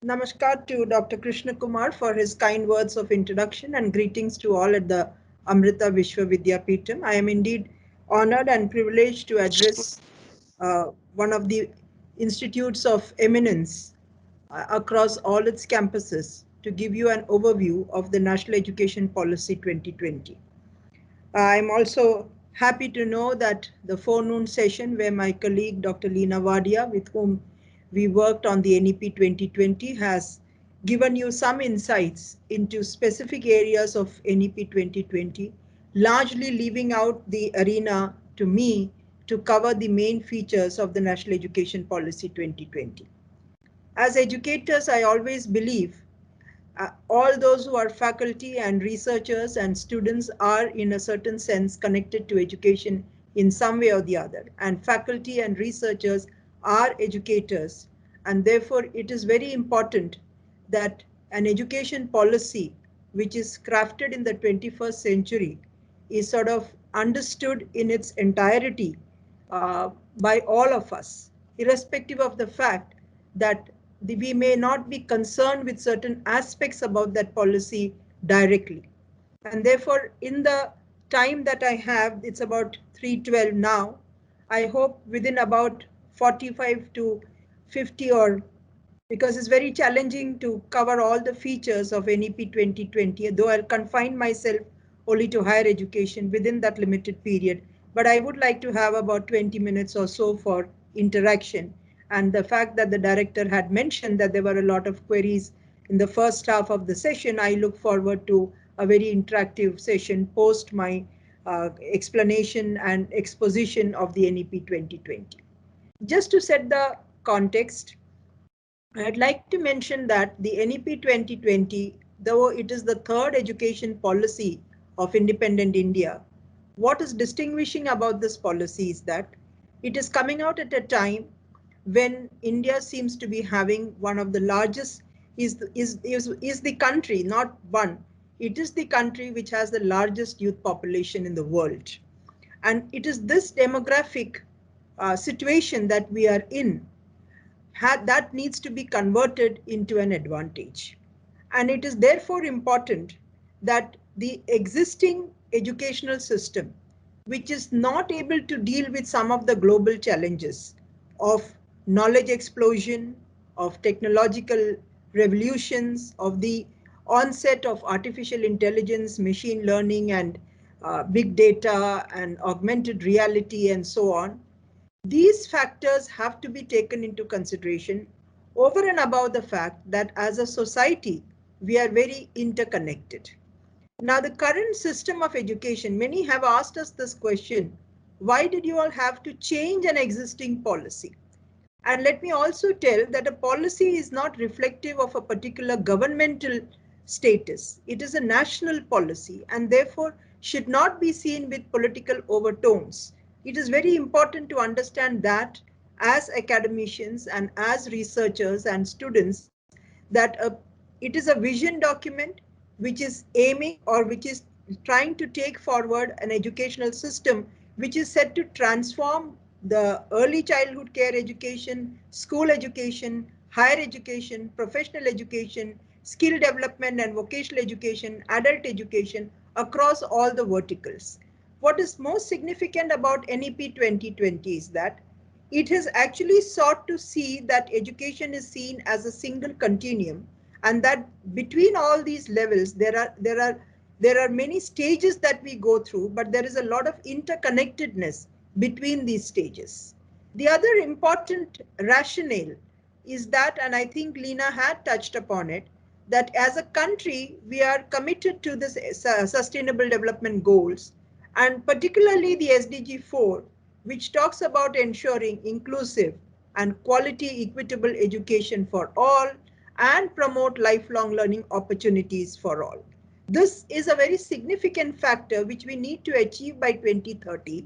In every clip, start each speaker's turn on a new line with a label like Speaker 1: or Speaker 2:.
Speaker 1: Namaskar to Dr. Krishna Kumar for his kind words of introduction and greetings to all at the Amrita Vishwa Vidyapeetham. I am indeed honored and privileged to address one of the institutes of eminence across all its campuses to give you an overview of the National Education Policy 2020. I'm also happy to know that the forenoon session where my colleague Dr. Leena Wadia, with whom we worked on the NEP 2020, has given you some insights into specific areas of NEP 2020, largely leaving out the arena to me to cover the main features of the National Education Policy 2020. As educators, I always believe all those who are faculty and researchers and students are in a certain sense connected to education in some way or the other, and faculty and researchers are educators, and therefore it is very important that an education policy which is crafted in the 21st century is sort of understood in its entirety uh, by all of us, irrespective of the fact that we may not be concerned with certain aspects about that policy directly. And therefore, in the time that I have, it's about 3:12 now, I hope within about 45 to 50, or because it's very challenging to cover all the features of NEP 2020, though I'll confine myself only to higher education within that limited period. But I would like to have about 20 minutes or so for interaction. And the fact that the director had mentioned that there were a lot of queries in the first half of the session, I look forward to a very interactive session post my explanation and exposition of the NEP 2020. Just to set the context, I'd like to mention that the NEP 2020, though it is the third education policy of independent India, what is distinguishing about this policy is that it is coming out at a time when India seems to be having one of the largest, is the country, not one, it is the country which has the largest youth population in the world. And it is this demographic situation that we are in that needs to be converted into an advantage. And it is therefore important that the existing educational system, which is not able to deal with some of the global challenges of knowledge explosion, of technological revolutions, of the onset of artificial intelligence, machine learning, and big data, and augmented reality, and so on, these factors have to be taken into consideration over and above the fact that as a society, we are very interconnected. Now, the current system of education, many have asked us this question, why did you all have to change an existing policy? And let me also tell that a policy is not reflective of a particular governmental status. It is a national policy and therefore should not be seen with political overtones. It is very important to understand that as academicians and as researchers and students, that it is a vision document which is aiming or which is trying to take forward an educational system which is set to transform the early childhood care education, school education, higher education, professional education, skill development and vocational education, adult education across all the verticals. What is most significant about NEP 2020 is that it has actually sought to see that education is seen as a single continuum, and that between all these levels there are many stages that we go through, but there is a lot of interconnectedness between these stages. The other important rationale is that, and I think Lena had touched upon it, that as a country we are committed to this sustainable development goals, and particularly the SDG 4, which talks about ensuring inclusive and quality equitable education for all and promote lifelong learning opportunities for all. This is a very significant factor which we need to achieve by 2030.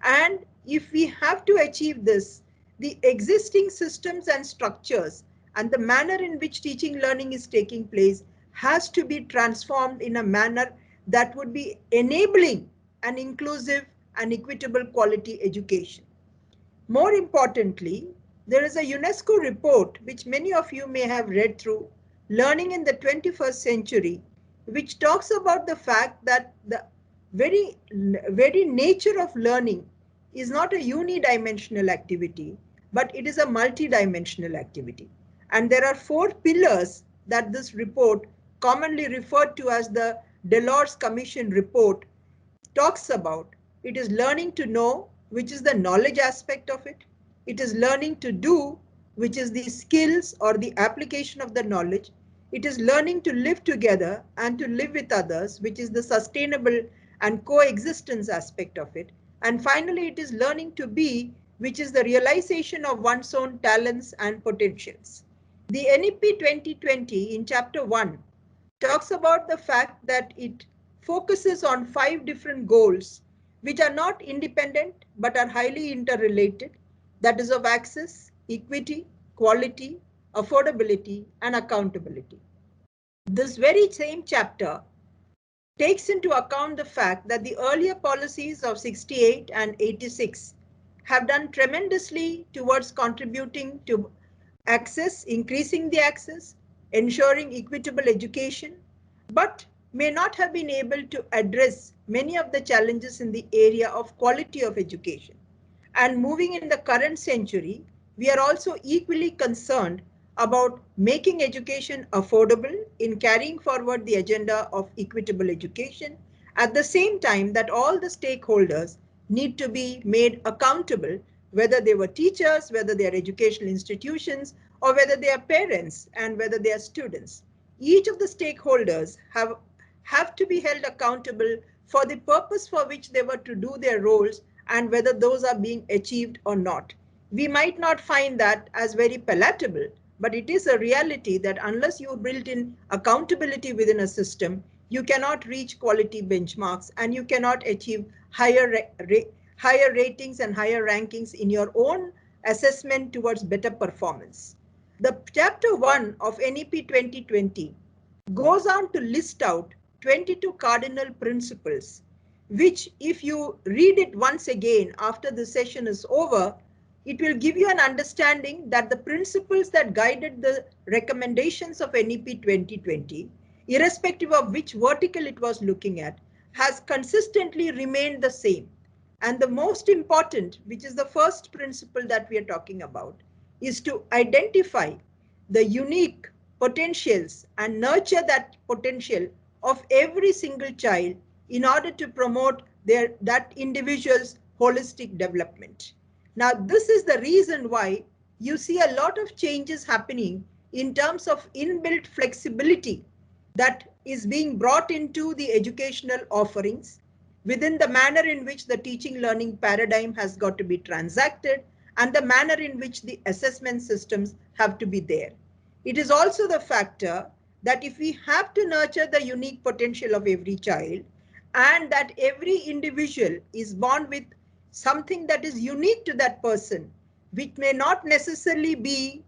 Speaker 1: And if we have to achieve this, the existing systems and structures and the manner in which teaching learning is taking place has to be transformed in a manner that would be enabling an inclusive and equitable quality education. More importantly, There is a UNESCO report, which many of you may have read through, Learning in the 21st Century, which talks about the fact that the very nature of learning is not a unidimensional activity, but it is a multidimensional activity. And there are 4 pillars that this report, commonly referred to as the Delors Commission report, talks about. It is learning to know, which is the knowledge aspect of it. It is learning to do, which is the skills or the application of the knowledge. It is learning to live together and to live with others, which is the sustainable and coexistence aspect of it. And finally, it is learning to be, which is the realization of one's own talents and potentials. The NEP 2020 in chapter 1 talks about the fact that it focuses on 5 different goals which are not independent but are highly interrelated, that is of access, equity, quality, affordability, and accountability. This very same chapter takes into account the fact that the earlier policies of 68 and 86 have done tremendously towards contributing to access, increasing the access, ensuring equitable education, but may not have been able to address many of the challenges in the area of quality of education. And moving in the current century, we are also equally concerned about making education affordable in carrying forward the agenda of equitable education, at the same time that all the stakeholders need to be made accountable, whether they were teachers, whether they are educational institutions, or whether they are parents and whether they are students. Each of the stakeholders have to be held accountable for the purpose for which they were to do their roles and whether those are being achieved or not. We might not find that as very palatable, but it is a reality that unless you build in accountability within a system, you cannot reach quality benchmarks and you cannot achieve higher ratings and higher rankings in your own assessment towards better performance. The chapter 1 of NEP 2020 goes on to list out 22 cardinal principles, which if you read it once again after the session is over, it will give you an understanding that the principles that guided the recommendations of NEP 2020, irrespective of which vertical it was looking at, has consistently remained the same. And the most important, which is the first principle that we are talking about, is to identify the unique potentials and nurture that potential of every single child in order to promote that individual's holistic development. Now, this is the reason why you see a lot of changes happening in terms of inbuilt flexibility that is being brought into the educational offerings within the manner in which the teaching learning paradigm has got to be transacted and the manner in which the assessment systems have to be there. It is also the factor that if we have to nurture the unique potential of every child and that every individual is born with something that is unique to that person, which may not necessarily be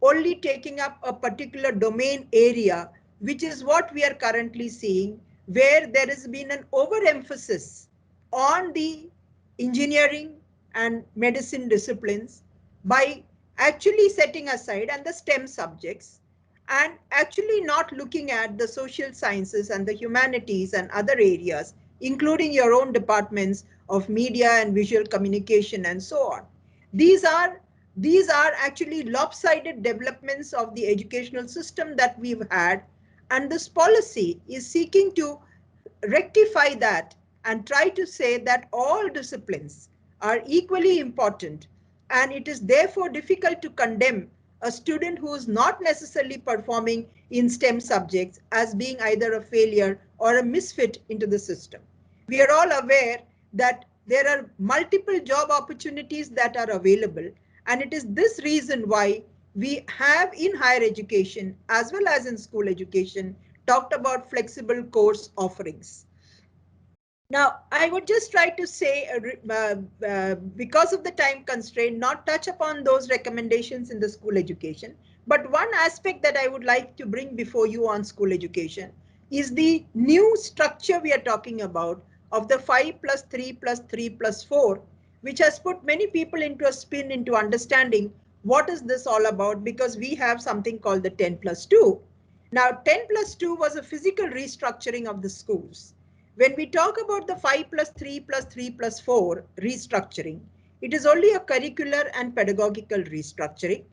Speaker 1: only taking up a particular domain area, which is what we are currently seeing, where there has been an overemphasis on the engineering and medicine disciplines by actually setting aside and the STEM subjects and actually not looking at the social sciences and the humanities and other areas, including your own departments of media and visual communication and so on. These are actually lopsided developments of the educational system that we've had, and this policy is seeking to rectify that and try to say that all disciplines are equally important, and it is therefore difficult to condemn a student who is not necessarily performing in STEM subjects as being either a failure or a misfit into the system. We are all aware that there are multiple job opportunities that are available, and it is this reason why we have in higher education as well as in school education talked about flexible course offerings. Now, I would just try to say, because of the time constraint, not touch upon those recommendations in the school education. But one aspect that I would like to bring before you on school education is the new structure we are talking about of the 5 plus 3 plus 3 plus 4, which has put many people into a spin into understanding what is this all about? Because we have something called the 10+2. Now, 10+2 was a physical restructuring of the schools. When we talk about the 5+3+3+4 restructuring, it is only a curricular and pedagogical restructuring,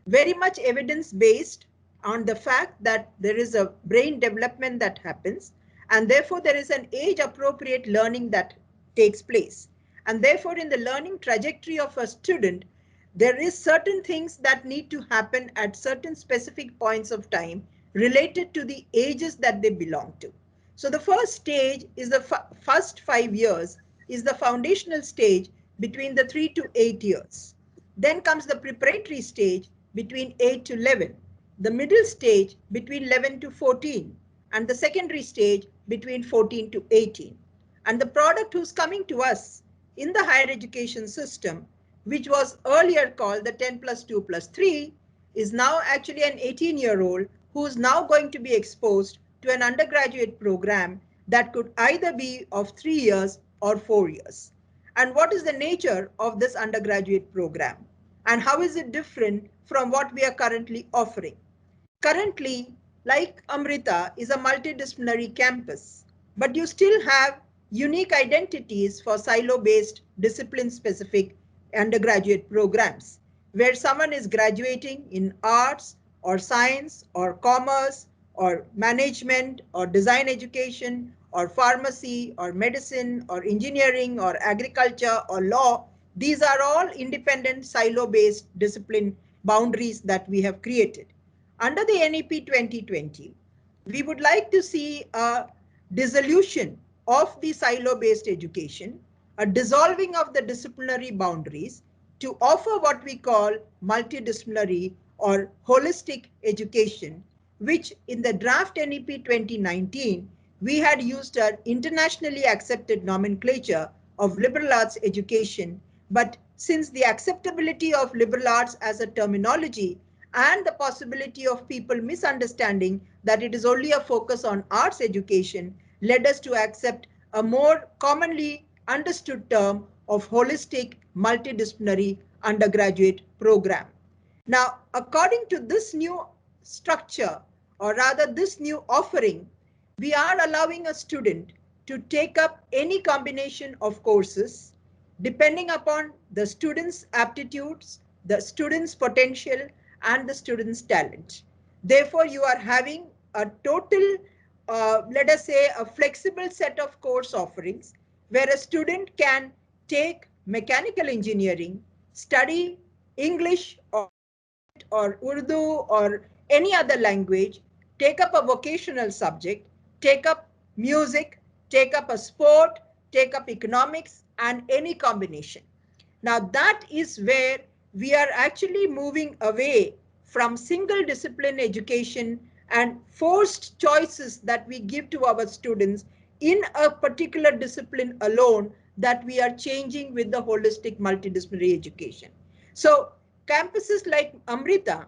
Speaker 1: very much evidence-based on the fact that there is a brain development that happens, and therefore there is an age-appropriate learning that takes place. And therefore, in the learning trajectory of a student, there is certain things that need to happen at certain specific points of time related to the ages that they belong to. So the first stage is the first 5 years is the foundational stage between the 3 to 8 years. Then comes the preparatory stage between 8 to 11, the middle stage between 11 to 14, and the secondary stage between 14 to 18. And the product who's coming to us in the higher education system, which was earlier called the 10+2+3, is now actually an 18-year-old who is now going to be exposed to an undergraduate program that could either be of 3 years or 4 years. And what is the nature of this undergraduate program? And how is it different from what we are currently offering? Currently, like Amrita, is a multidisciplinary campus, but you still have unique identities for silo-based, discipline-specific undergraduate programs, where someone is graduating in arts or science or commerce or management or design education or pharmacy or medicine or engineering or agriculture or law. These are all independent silo-based discipline boundaries that we have created. Under the NEP 2020, we would like to see a dissolution of the silo-based education, a dissolving of the disciplinary boundaries to offer what we call multidisciplinary or holistic education, which in the draft NEP 2019, we had used an internationally accepted nomenclature of liberal arts education. But since the acceptability of liberal arts as a terminology and the possibility of people misunderstanding that it is only a focus on arts education led us to accept a more commonly understood term of holistic multidisciplinary undergraduate program. Now, according to this new structure, or rather this new offering, we are allowing a student to take up any combination of courses depending upon the student's aptitudes, the student's potential, and the student's talent. Therefore, you are having a total, let us say, a flexible set of course offerings where a student can take mechanical engineering, study English or Urdu or any other language, take up a vocational subject, take up music, take up a sport, take up economics, and any combination. Now that is where we are actually moving away from single discipline education and forced choices that we give to our students in a particular discipline alone, that we are changing with the holistic multidisciplinary education. So campuses like Amrita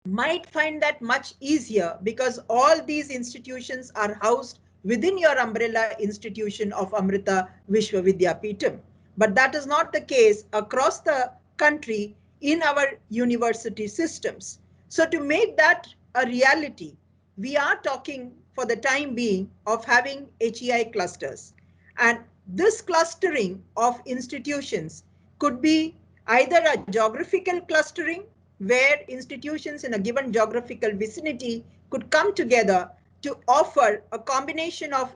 Speaker 1: might find that much easier because all these institutions are housed within your umbrella institution of Amrita Vishwa Vidyapeetham. But that is not the case across the country in our university systems. So to make that a reality, we are talking for the time being of having HEI clusters. And this clustering of institutions could be either a geographical clustering, where institutions in a given geographical vicinity could come together to offer a combination of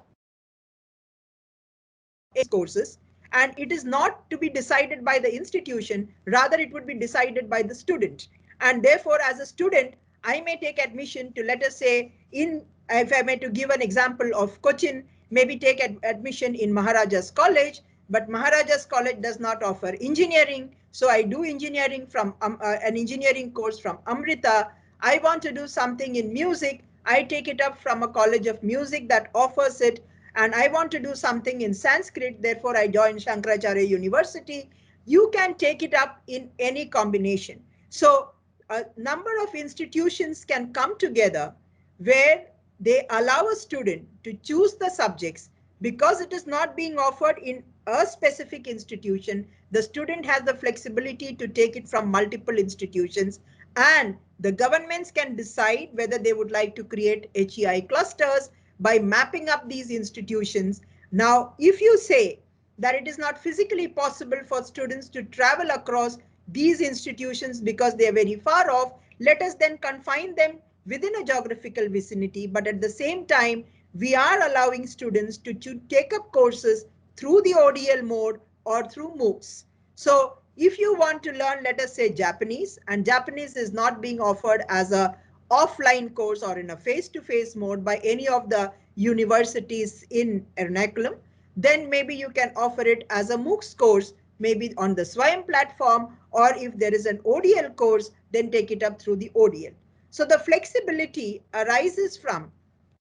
Speaker 1: courses, and it is not to be decided by the institution, rather it would be decided by the student. And therefore, as a student, I may take admission to, let us say, if I may to give an example of Cochin, maybe take admission in Maharaja's College, but Maharaja's College does not offer engineering. So I do engineering from an engineering course from Amrita. I want to do something in music. I take it up from a college of music that offers it. And I want to do something in Sanskrit, therefore I joined Shankaracharya University. You can take it up in any combination. So a number of institutions can come together where they allow a student to choose the subjects Because it is not being offered in a specific institution, the student has the flexibility to take it from multiple institutions, and the governments can decide whether they would like to create HEI clusters by mapping up these institutions. Now, if you say that it is not physically possible for students to travel across these institutions because they are very far off, let us then confine them within a geographical vicinity. But at the same time, we are allowing students to take up courses through the ODL mode or through MOOCs. So if you want to learn, let us say Japanese, and Japanese is not being offered as a offline course or in a face-to-face mode by any of the universities in Ernakulam, then maybe you can offer it as a MOOCs course, maybe on the SWAYAM platform, or if there is an ODL course, then take it up through the ODL. So the flexibility arises from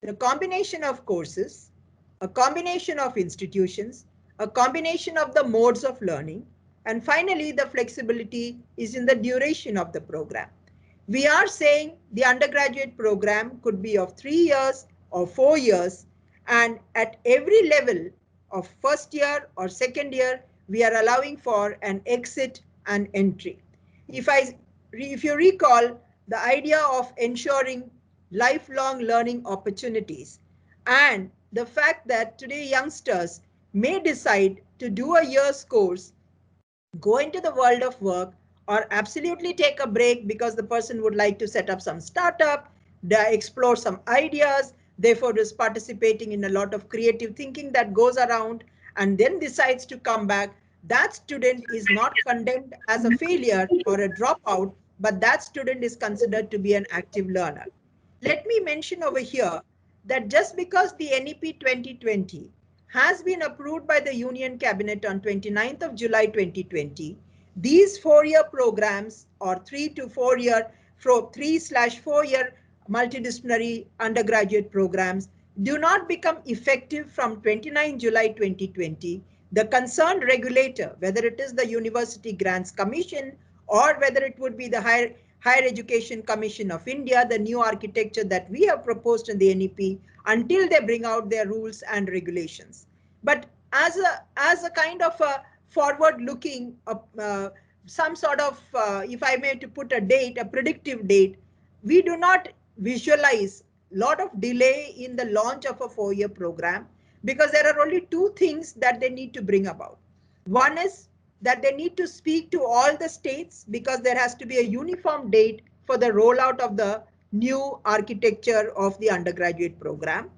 Speaker 1: the combination of courses, a combination of institutions, a combination of the modes of learning, and finally the flexibility is in the duration of the program. We are saying the undergraduate program could be of 3 years or 4 years, and at every level of first year or second year, we are allowing for an exit and entry. If you recall, the idea of ensuring lifelong learning opportunities and the fact that today youngsters may decide to do a year's course, go into the world of work, or absolutely take a break because the person would like to set up some startup, explore some ideas, therefore is participating in a lot of creative thinking that goes around, and then decides to come back. That student is not condemned as a failure or a dropout, but that student is considered to be an active learner. Let me mention over here that just because the NEP 2020 has been approved by the Union Cabinet on 29th of July 2020, these 4-year programs, or 3 to 4 year, 3/4 year multidisciplinary undergraduate programs, do not become effective from 29 July 2020. The concerned regulator, whether it is the University Grants Commission or whether it would be the Higher Education Commission of India, the new architecture that we have proposed in the NEP, until they bring out their rules and regulations. But as a kind of a forward looking, some sort of, if I may to put a date, a predictive date, we do not visualize a lot of delay in the launch of a 4-year program, because there are only two things that they need to bring about. One is that they need to speak to all the states, because there has to be a uniform date for the rollout of the new architecture of the undergraduate program.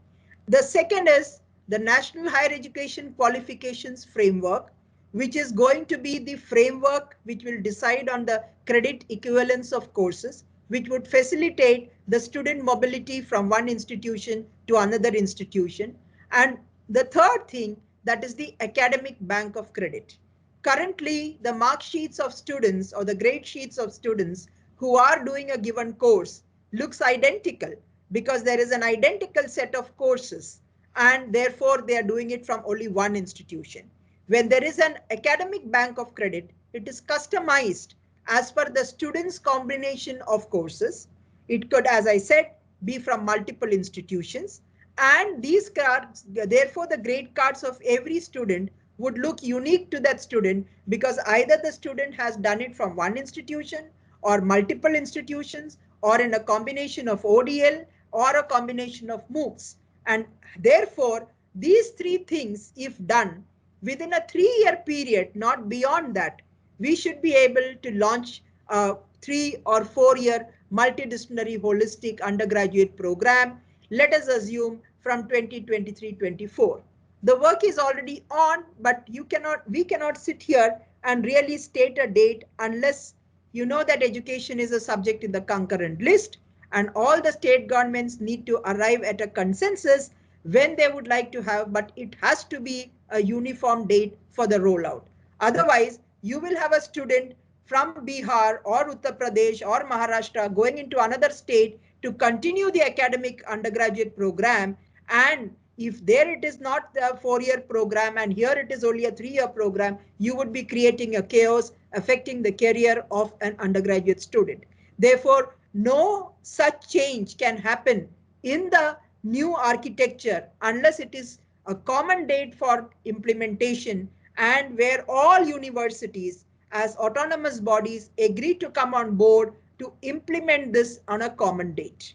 Speaker 1: The second is the National Higher Education Qualifications Framework, which is going to be the framework which will decide on the credit equivalence of courses, which would facilitate the student mobility from one institution to another institution. And the third thing, that is the academic bank of credit. Currently, the mark sheets of students or the grade sheets of students who are doing a given course looks identical, because there is an identical set of courses, and therefore they are doing it from only one institution. When there is an academic bank of credit, it is customized as per the student's combination of courses. It could, as I said, be from multiple institutions, and these cards, therefore the grade cards of every student would look unique to that student, because either the student has done it from one institution or multiple institutions, or in a combination of ODL or a combination of MOOCs. And therefore, these three things, if done within a 3-year period, not beyond that, we should be able to launch a 3 or 4-year multidisciplinary holistic undergraduate program. Let us assume from 2023-24. The work is already on, but we cannot sit here and really state a date unless you know that education is a subject in the concurrent list, and all the state governments need to arrive at a consensus when they would like to have, but it has to be a uniform date for the rollout. Otherwise, you will have a student from Bihar or Uttar Pradesh or Maharashtra going into another state to continue the academic undergraduate program, and if there it is not a 4-year program and here it is only a 3-year program, you would be creating a chaos affecting the career of an undergraduate student. Therefore, no such change can happen in the new architecture unless it is a common date for implementation, and where all universities as autonomous bodies agree to come on board to implement this on a common date.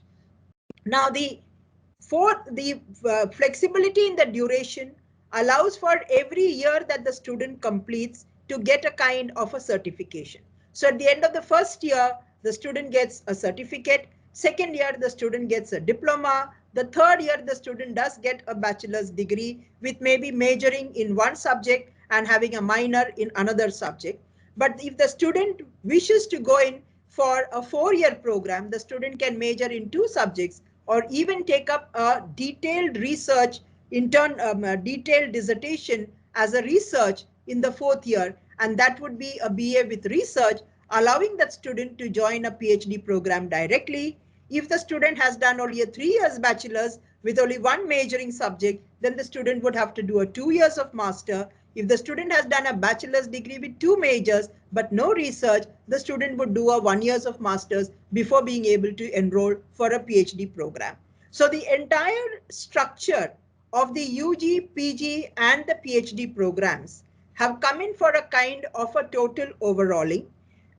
Speaker 1: Now, the flexibility in the duration allows for every year that the student completes to get a kind of a certification. So at the end of the first year, the student gets a certificate. Second year, the student gets a diploma. The third year, the student does get a bachelor's degree with maybe majoring in one subject and having a minor in another subject. But if the student wishes to go in for a 4-year program, the student can major in 2 subjects or even take up a detailed research a detailed dissertation as a research in the 4th year, and that would be a BA with research, allowing that student to join a PhD program directly. If the student has done only a 3 years bachelor's with only one majoring subject, then the student would have to do a 2 years of master. If the student has done a bachelor's degree with 2 majors but no research, the student would do a 1 years of master's before being able to enroll for a PhD program. So the entire structure of the UG, PG and the PhD programs have come in for a kind of a total overhauling,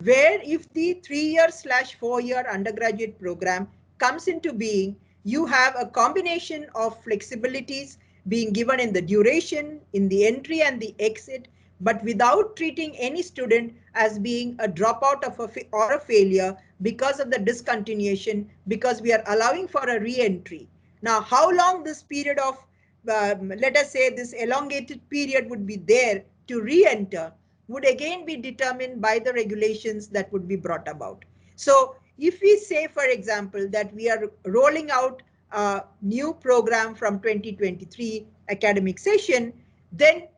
Speaker 1: where if the 3-year/4-year undergraduate program comes into being, you have a combination of flexibilities being given in the duration, in the entry and the exit, but without treating any student as being a dropout of or a failure because of the discontinuation, because we are allowing for a re-entry. Now, how long this period of, let us say this elongated period would be there to re-enter would again be determined by the regulations that would be brought about. So if we say, for example, that we are rolling out a new program from 2023 academic session, then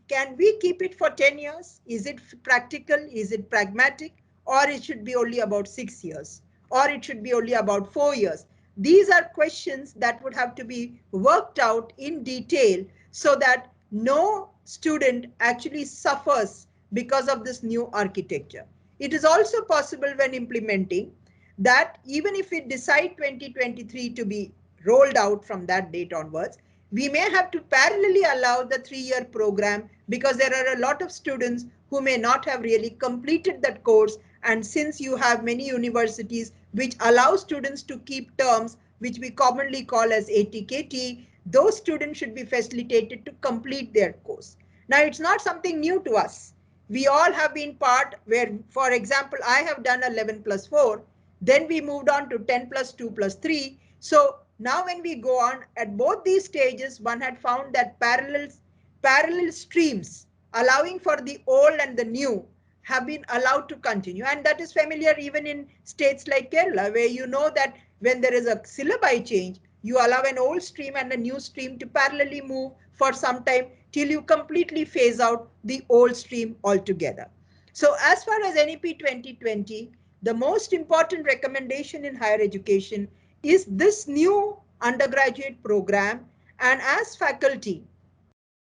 Speaker 1: can we keep it for 10 years? Is it practical? Is it pragmatic? Or it should be only about 6 years? Or it should be only about 4 years? These are questions that would have to be worked out in detail so that no student actually suffers because of this new architecture. It is also possible when implementing that even if we decide 2023 to be rolled out from that date onwards, we may have to parallelly allow the 3-year program because there are a lot of students who may not have really completed that course. And since you have many universities which allow students to keep terms, which we commonly call as ATKT, those students should be facilitated to complete their course. Now, it's not something new to us. We all have been part where, for example, I have done 11 plus 4, then we moved on to 10 plus 2 plus 3. So now when we go on at both these stages, one had found that parallel streams allowing for the old and the new have been allowed to continue. And that is familiar even in states like Kerala, where you know that when there is a syllabi change, you allow an old stream and a new stream to parallelly move for some time till you completely phase out the old stream altogether. So as far as NEP 2020, the most important recommendation in higher education is this new undergraduate program. And as faculty,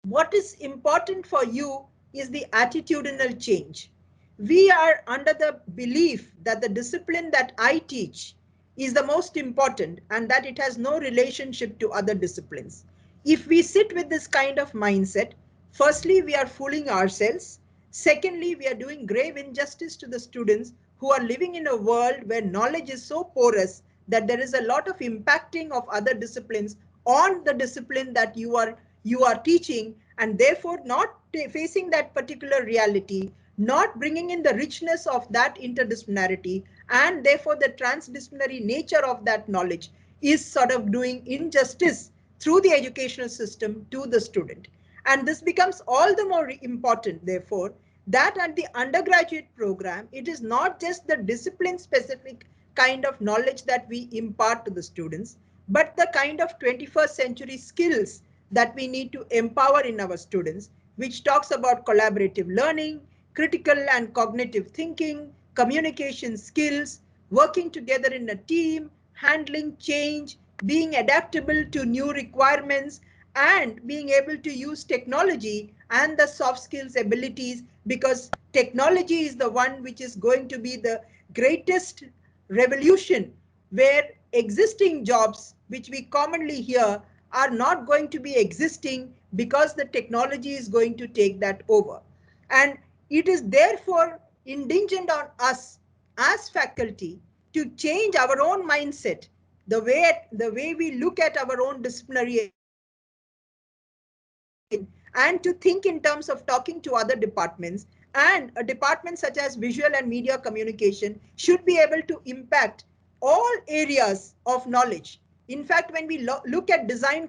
Speaker 1: what is important for you is the attitudinal change. We are under the belief that the discipline that I teach is the most important and that it has no relationship to other disciplines. If we sit with this kind of mindset, firstly, we are fooling ourselves. Secondly, we are doing grave injustice to the students who are living in a world where knowledge is so porous that there is a lot of impacting of other disciplines on the discipline that you are teaching, and therefore not facing that particular reality, not bringing in the richness of that interdisciplinarity, and therefore the transdisciplinary nature of that knowledge is sort of doing injustice through the educational system to the student. And this becomes all the more important, therefore, that at the undergraduate program, it is not just the discipline specific kind of knowledge that we impart to the students, but the kind of 21st century skills that we need to empower in our students, which talks about collaborative learning, critical and cognitive thinking, communication skills, working together in a team, handling change, being adaptable to new requirements, and being able to use technology and the soft skills abilities, because technology is the one which is going to be the greatest revolution, where existing jobs, which we commonly hear, are not going to be existing because the technology is going to take that over. And it is therefore indigent on us as faculty to change our own mindset, the way we look at our own disciplinary and to think in terms of talking to other departments. And a department such as visual and media communication should be able to impact all areas of knowledge. In fact, when we look at design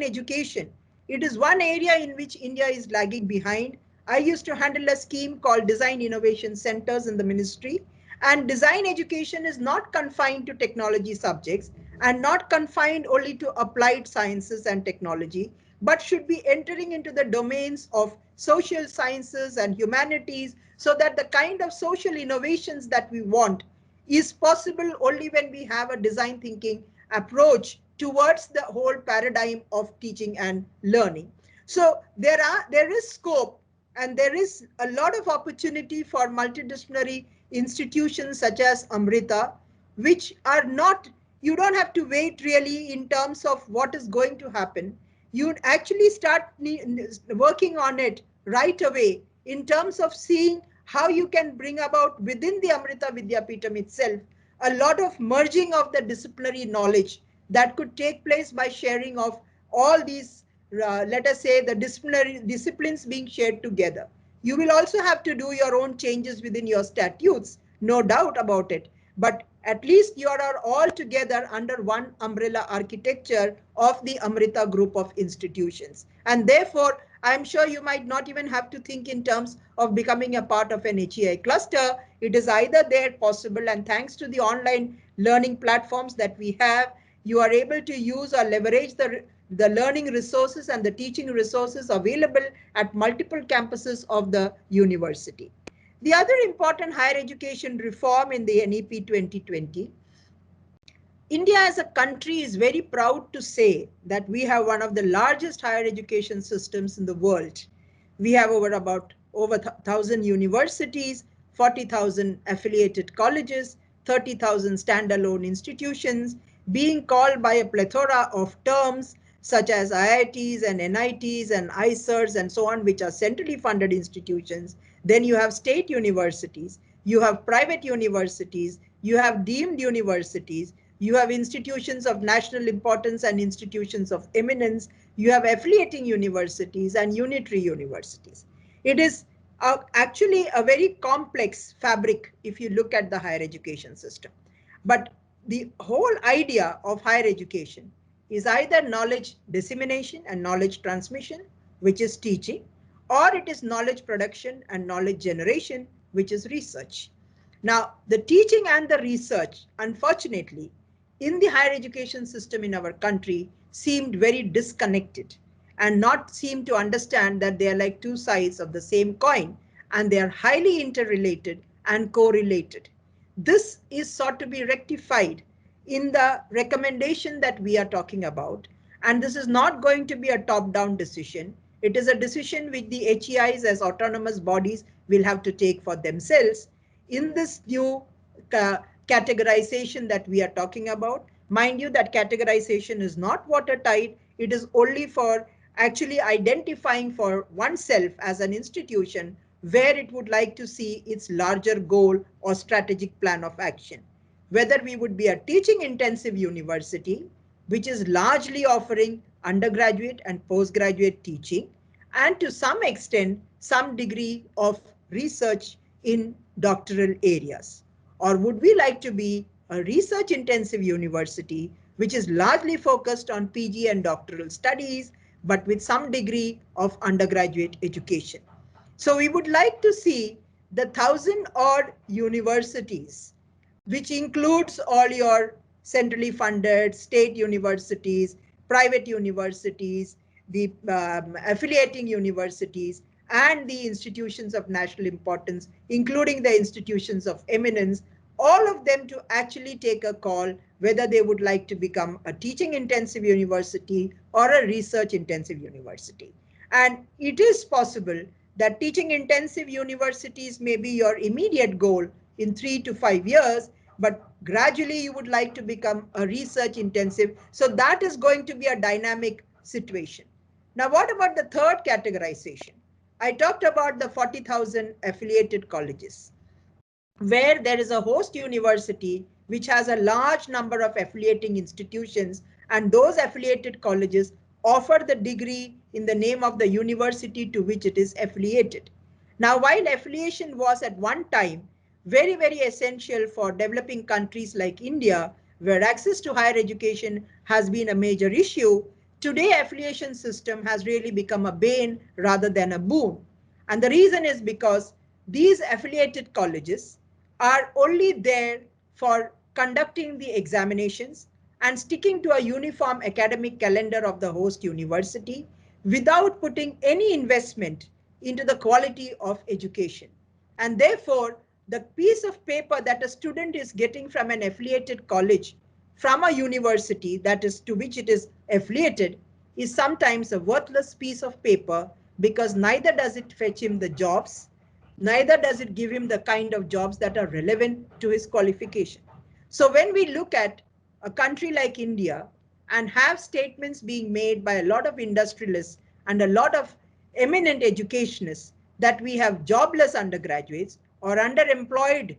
Speaker 1: education, it is one area in which India is lagging behind. I used to handle a scheme called Design Innovation Centers in the ministry. And design education is not confined to technology subjects and not confined only to applied sciences and technology, but should be entering into the domains of social sciences and humanities, so that the kind of social innovations that we want is possible only when we have a design thinking approach towards the whole paradigm of teaching and learning. So there is scope and there is a lot of opportunity for multidisciplinary institutions such as Amrita, which are not, you don't have to wait really in terms of what is going to happen. You actually start working on it right away in terms of seeing how you can bring about within the Amrita Vidyapeetham itself a lot of merging of the disciplinary knowledge that could take place by sharing of all these, let us say, the disciplinary disciplines being shared together. You will also have to do your own changes within your statutes, no doubt about it. But at least you are all together under one umbrella architecture of the Amrita group of institutions. And therefore, I'm sure you might not even have to think in terms of becoming a part of an HEI cluster. It is either there possible, and thanks to the online learning platforms that we have, you are able to use or leverage the learning resources and the teaching resources available at multiple campuses of the university. The other important higher education reform in the NEP 2020, India as a country is very proud to say that we have one of the largest higher education systems in the world. We have over 1,000 universities, 40,000 affiliated colleges, 30,000 standalone institutions, being called by a plethora of terms such as IITs and NITs and ICERs and so on, which are centrally funded institutions. Then you have state universities, you have private universities, you have deemed universities, you have institutions of national importance and institutions of eminence, you have affiliating universities and unitary universities. It is actually a very complex fabric if you look at the higher education system. But the whole idea of higher education is either knowledge dissemination and knowledge transmission, which is teaching, or it is knowledge production and knowledge generation, which is research. Now, the teaching and the research, unfortunately, in the higher education system in our country seemed very disconnected and not seem to understand that they are like two sides of the same coin and they are highly interrelated and correlated. This is sought to be rectified in the recommendation that we are talking about. And this is not going to be a top-down decision. It is a decision which the HEIs as autonomous bodies will have to take for themselves in this new categorization that we are talking about. Mind you, that categorization is not watertight. It is only for actually identifying for oneself as an institution where it would like to see its larger goal or strategic plan of action. Whether we would be a teaching intensive university, which is largely offering undergraduate and postgraduate teaching, and to some extent, some degree of research in doctoral areas. Or would we like to be a research intensive university, which is largely focused on PG and doctoral studies, but with some degree of undergraduate education? So we would like to see the 1,000-odd universities, which includes all your centrally funded state universities, private universities, the affiliating universities, and the institutions of national importance, including the institutions of eminence, all of them to actually take a call whether they would like to become a teaching intensive university or a research intensive university. And it is possible that teaching intensive universities may be your immediate goal in 3 to 5 years, but gradually you would like to become a research intensive. So that is going to be a dynamic situation. Now, what about the third categorization? I talked about the 40,000 affiliated colleges, where there is a host university which has a large number of affiliating institutions, and those affiliated colleges offer the degree in the name of the university to which it is affiliated. Now, while affiliation was at one time very, very essential for developing countries like India, where access to higher education has been a major issue, today affiliation system has really become a bane rather than a boon. And the reason is because these affiliated colleges are only there for conducting the examinations and sticking to a uniform academic calendar of the host university without putting any investment into the quality of education. And therefore, the piece of paper that a student is getting from an affiliated college, from a university that is to which it is affiliated, is sometimes a worthless piece of paper, because neither does it fetch him the jobs, neither does it give him the kind of jobs that are relevant to his qualification. So when we look at a country like India and have statements being made by a lot of industrialists and a lot of eminent educationists that we have jobless undergraduates or underemployed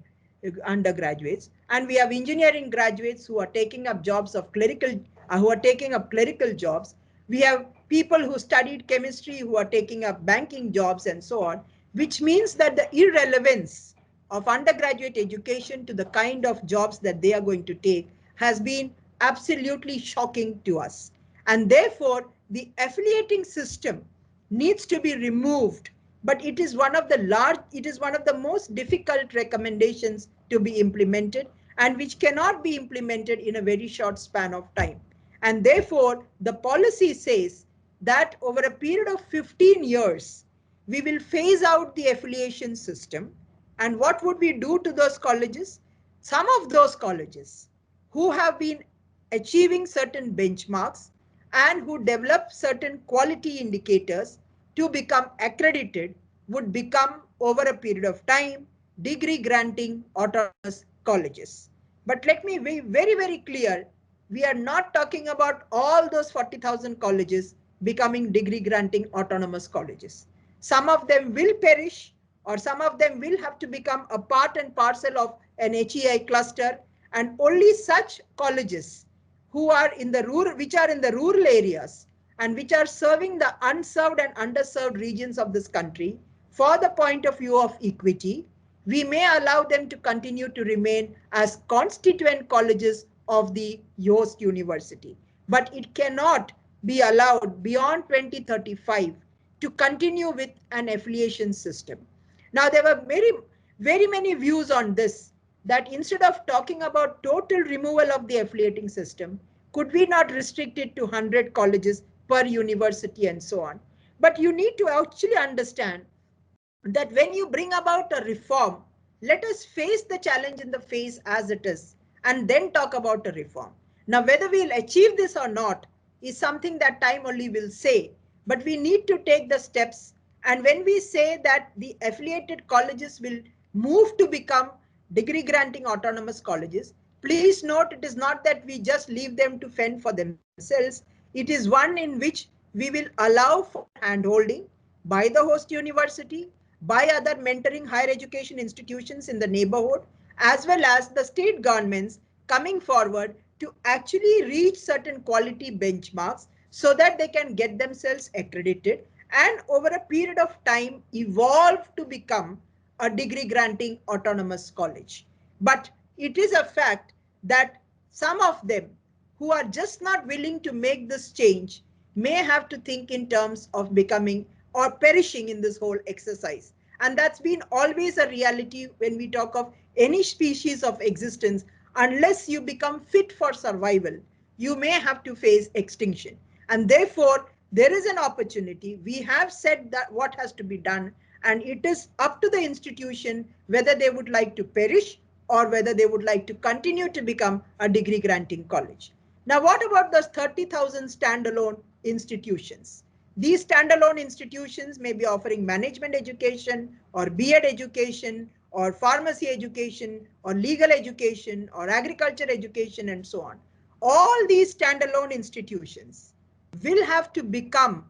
Speaker 1: undergraduates, and we have engineering graduates who are taking up jobs of clerical, who are taking up clerical jobs. We have people who studied chemistry who are taking up banking jobs and so on, which means that the irrelevance of undergraduate education to the kind of jobs that they are going to take has been absolutely shocking to us. And therefore, the affiliating system needs to be removed, but it is one of the most difficult recommendations to be implemented, and which cannot be implemented in a very short span of time. And therefore, the policy says that over a period of 15 years, we will phase out the affiliation system. And what would we do to those colleges? Some of those colleges who have been achieving certain benchmarks and who develop certain quality indicators to become accredited would become, over a period of time, degree granting autonomous colleges. But let me be very, very clear, we are not talking about all those 40,000 colleges becoming degree granting autonomous colleges. Some of them will perish, or some of them will have to become a part and parcel of an HEI cluster, and only such colleges who are in the rural, which are in the rural areas and which are serving the unserved and underserved regions of this country, for the point of view of equity, we may allow them to continue to remain as constituent colleges of the host university. But it cannot be allowed beyond 2035 to continue with an affiliation system. Now, there were very, very many views on this, that instead of talking about total removal of the affiliating system, could we not restrict it to 100 colleges per university and so on? But you need to actually understand that when you bring about a reform, let us face the challenge in the face as it is, and then talk about a reform. Now, whether we'll achieve this or not is something that time only will say, but we need to take the steps. And when we say that the affiliated colleges will move to become degree granting autonomous colleges, please note it is not that we just leave them to fend for themselves. It is one in which we will allow for handholding by the host university, by other mentoring higher education institutions in the neighborhood, as well as the state governments coming forward to actually reach certain quality benchmarks so that they can get themselves accredited and over a period of time evolve to become a degree granting autonomous college. But it is a fact that some of them who are just not willing to make this change may have to think in terms of becoming or perishing in this whole exercise. And that's been always a reality when we talk of any species of existence. Unless you become fit for survival, you may have to face extinction. And therefore, there is an opportunity. We have said that what has to be done, and it is up to the institution whether they would like to perish or whether they would like to continue to become a degree granting college. Now, what about those 30,000 standalone institutions? These standalone institutions may be offering management education or B.Ed education or pharmacy education or legal education or agriculture education and so on. All these standalone institutions will have to become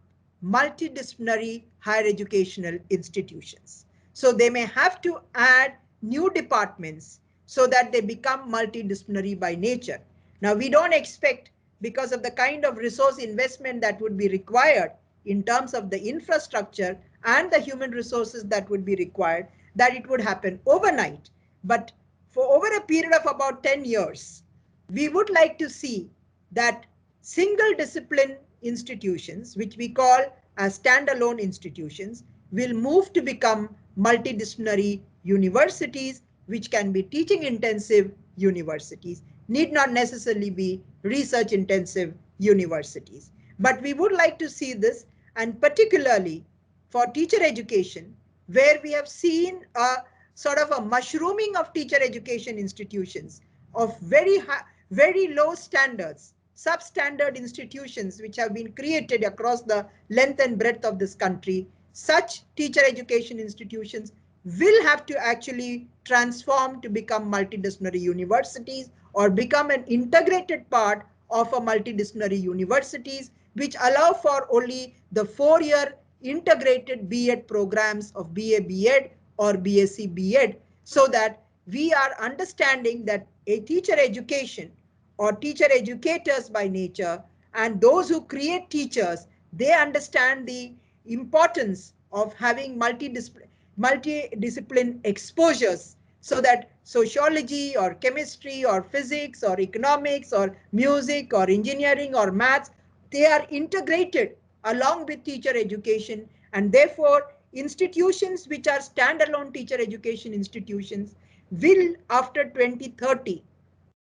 Speaker 1: multidisciplinary higher educational institutions. So they may have to add new departments so that they become multidisciplinary by nature. Now, we don't expect, because of the kind of resource investment that would be required in terms of the infrastructure and the human resources that would be required, that it would happen overnight. But for over a period of about 10 years, we would like to see that single discipline institutions, which we call as standalone institutions, will move to become multidisciplinary universities, which can be teaching intensive universities, need not necessarily be research intensive universities. But we would like to see this, and particularly for teacher education, where we have seen a sort of a mushrooming of teacher education institutions of very high, very low standards, substandard institutions which have been created across the length and breadth of this country. Such teacher education institutions will have to actually transform to become multidisciplinary universities or become an integrated part of a multidisciplinary universities, which allow for only the 4-year integrated B.Ed programs of BA B.Ed or BSc B.Ed, so that we are understanding that a teacher education or teacher educators by nature and those who create teachers, they understand the importance of having multidiscipline exposures, so that sociology or chemistry or physics or economics or music or engineering or maths, they are integrated along with teacher education. And therefore institutions which are standalone teacher education institutions will, after 2030,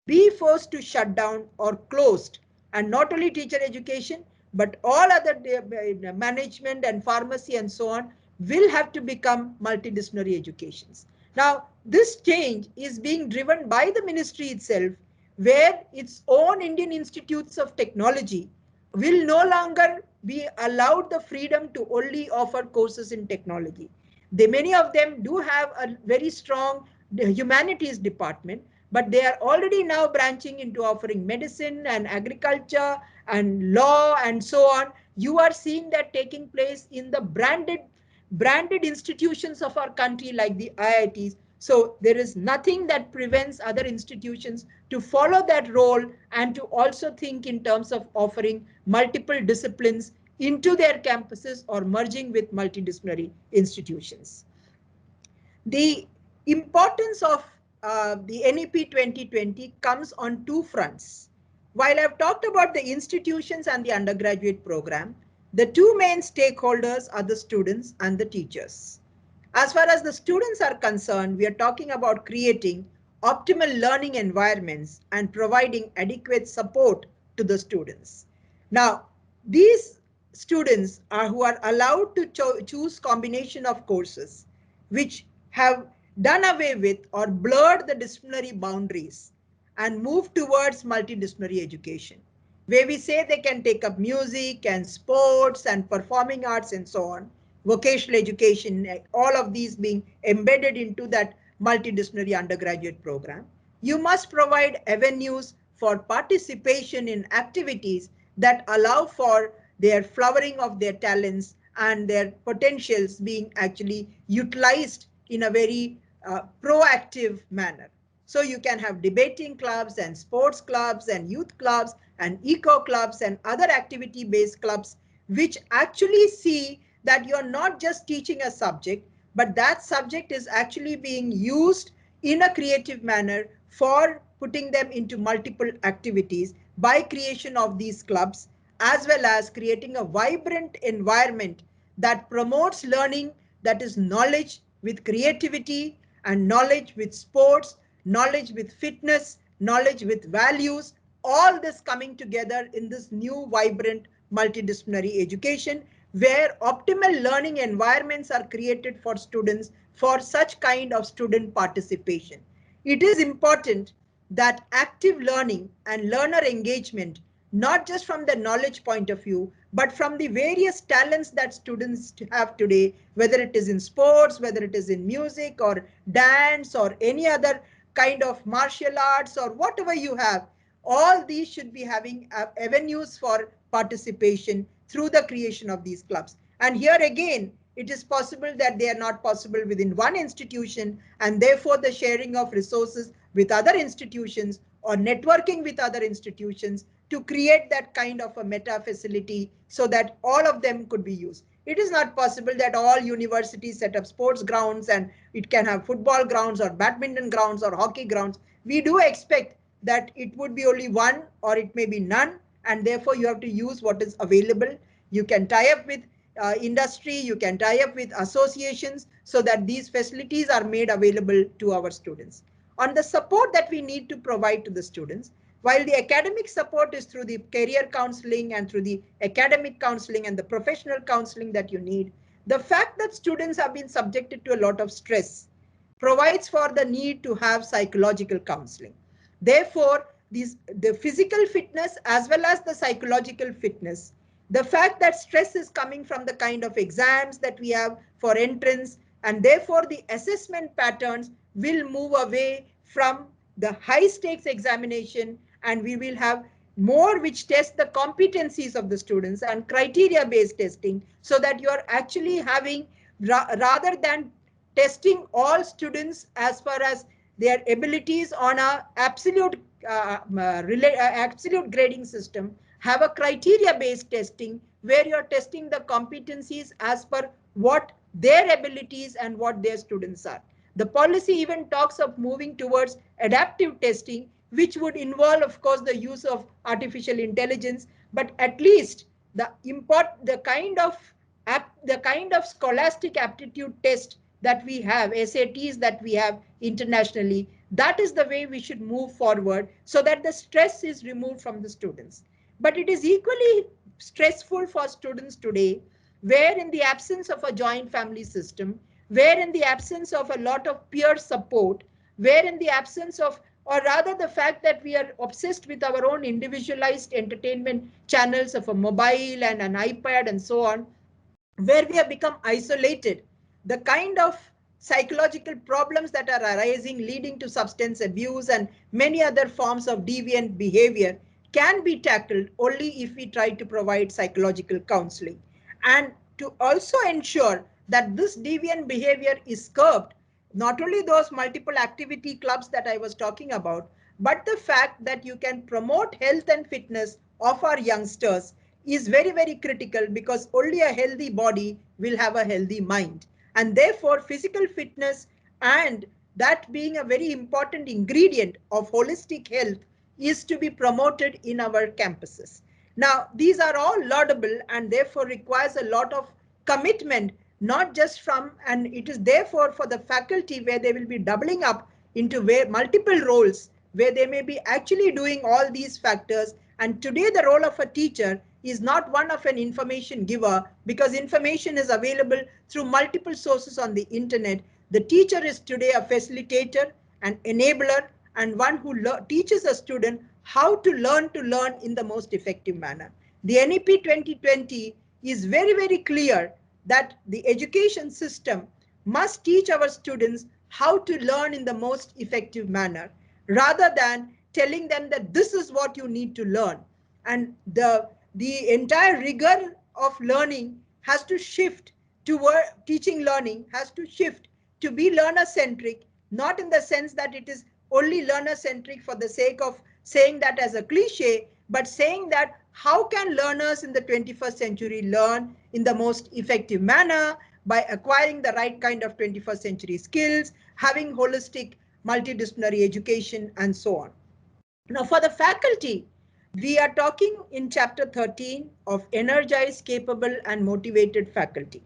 Speaker 1: be forced to shut down or closed. And not only teacher education, but all other management and pharmacy and so on will have to become multidisciplinary educations. Now, this change is being driven by the ministry itself, where its own Indian Institutes of Technology will no longer be allowed the freedom to only offer courses in technology. Many of them do have a very strong humanities department, but they are already now branching into offering medicine and agriculture and law and so on. You are seeing that taking place in the branded institutions of our country like the IITs. So there is nothing that prevents other institutions to follow that role and to also think in terms of offering multiple disciplines into their campuses or merging with multidisciplinary institutions. The importance of the NEP 2020 comes on two fronts. While I've talked about the institutions and the undergraduate program, the two main stakeholders are the students and the teachers. As far as the students are concerned, we are talking about creating optimal learning environments and providing adequate support to the students. Now, these students who are allowed to choose combination of courses which have done away with or blurred the disciplinary boundaries and moved towards multidisciplinary education, where we say they can take up music and sports and performing arts and so on, vocational education, all of these being embedded into that multidisciplinary undergraduate program. You must provide avenues for participation in activities that allow for their flowering of their talents and their potentials being actually utilized in a very proactive manner. So you can have debating clubs and sports clubs and youth clubs and eco clubs and other activity based clubs, which actually see that you're not just teaching a subject, but that subject is actually being used in a creative manner for putting them into multiple activities by creation of these clubs, as well as creating a vibrant environment that promotes learning, that is knowledge with creativity and knowledge with sports, knowledge with fitness, knowledge with values, all this coming together in this new vibrant multidisciplinary education, where optimal learning environments are created for students for such kind of student participation. It is important that active learning and learner engagement, not just from the knowledge point of view, but from the various talents that students have today, whether it is in sports, whether it is in music or dance or any other kind of martial arts or whatever you have, all these should be having avenues for participation through the creation of these clubs. And here again, it is possible that they are not possible within one institution, and therefore the sharing of resources with other institutions or networking with other institutions to create that kind of a meta facility so that all of them could be used. It is not possible that all universities set up sports grounds and it can have football grounds or badminton grounds or hockey grounds. We do expect that it would be only one or it may be none, and therefore you have to use what is available. You can tie up with industry, you can tie up with associations so that these facilities are made available to our students. On the support that we need to provide to the students, while the academic support is through the career counseling and through the academic counseling and the professional counseling that you need, the fact that students have been subjected to a lot of stress provides for the need to have psychological counseling. Therefore, the physical fitness as well as the psychological fitness, the fact that stress is coming from the kind of exams that we have for entrance, and therefore the assessment patterns will move away from the high stakes examination, and we will have more which test the competencies of the students and criteria based testing, so that you are actually having, rather than testing all students as far as their abilities on a absolute grading system, have a criteria based testing where you're testing the competencies as per what their abilities and what their students are. The policy even talks of moving towards adaptive testing, which would involve, of course, the use of artificial intelligence, but at least the kind of scholastic aptitude test that we have, SATs that we have internationally, that is the way we should move forward so that the stress is removed from the students. But it is equally stressful for students today, where in the absence of a joint family system, where in the absence of a lot of peer support, where in the absence of, or rather the fact that we are obsessed with our own individualized entertainment channels of a mobile and an iPad and so on, where we have become isolated, the kind of psychological problems that are arising leading to substance abuse and many other forms of deviant behavior can be tackled only if we try to provide psychological counseling. And to also ensure that this deviant behavior is curbed, not only those multiple activity clubs that I was talking about, but the fact that you can promote health and fitness of our youngsters is very, very critical, because only a healthy body will have a healthy mind. And therefore, physical fitness, and that being a very important ingredient of holistic health, is to be promoted in our campuses. Now, these are all laudable and therefore requires a lot of commitment, not just from, and it is therefore for the faculty where they will be doubling up into multiple roles, where they may be actually doing all these factors. And today the role of a teacher is not one of an information giver, because information is available through multiple sources on the internet. The teacher is today a facilitator, an enabler, and one who teaches a student how to learn in the most effective manner. The NEP 2020 is very, very clear that the education system must teach our students how to learn in the most effective manner, rather than telling them that this is what you need to learn. And the entire rigor of learning has to shift toward teaching. Learning has to shift to be learner centric, not in the sense that it is only learner centric for the sake of saying that as a cliche, but saying that how can learners in the 21st century learn in the most effective manner by acquiring the right kind of 21st century skills, having holistic multidisciplinary education, and so on. Now, for the faculty, we are talking in chapter 13 of energized, capable, and motivated faculty.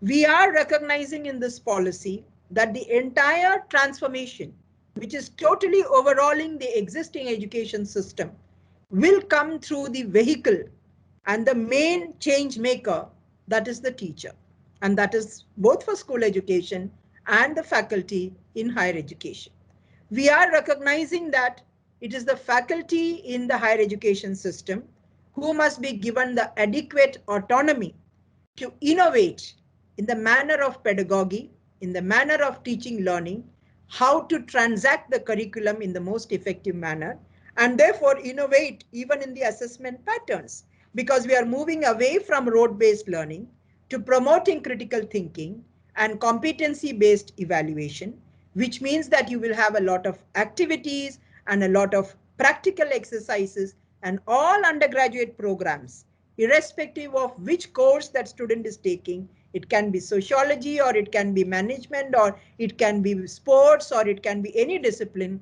Speaker 1: We are recognizing in this policy that the entire transformation, which is totally overhauling the existing education system, will come through the vehicle and the main change maker, that is the teacher. And that is both for school education and the faculty in higher education. We are recognizing that it is the faculty in the higher education system who must be given the adequate autonomy to innovate in the manner of pedagogy, in the manner of teaching learning, how to transact the curriculum in the most effective manner, and therefore innovate even in the assessment patterns. because we are moving away from rote-based learning to promoting critical thinking and competency-based evaluation, which means that you will have a lot of activities and a lot of practical exercises and all undergraduate programs, irrespective of which course that student is taking. It can be sociology, or it can be management, or it can be sports, or it can be any discipline,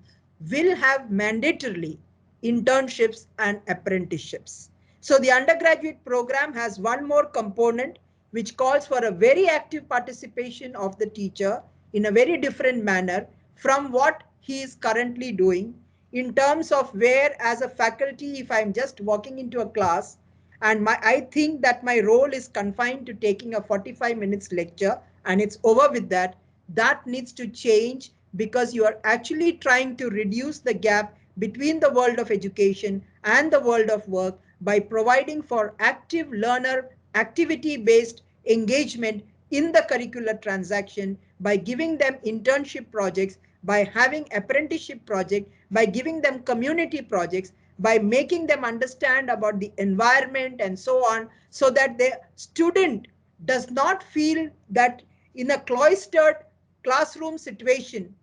Speaker 1: will have mandatorily internships and apprenticeships. So the undergraduate program has one more component which calls for a very active participation of the teacher in a very different manner from what he is currently doing, in terms of where, as a faculty, if I'm just walking into a class and I think that my role is confined to taking a 45 minutes lecture and it's over with that, that needs to change, because you are actually trying to reduce the gap between the world of education and the world of work by providing for active learner activity-based engagement in the curricular transaction, by giving them internship projects, by having apprenticeship projects, by giving them community projects, by making them understand about the environment and so on, so that the student does not feel that in a cloistered classroom situation,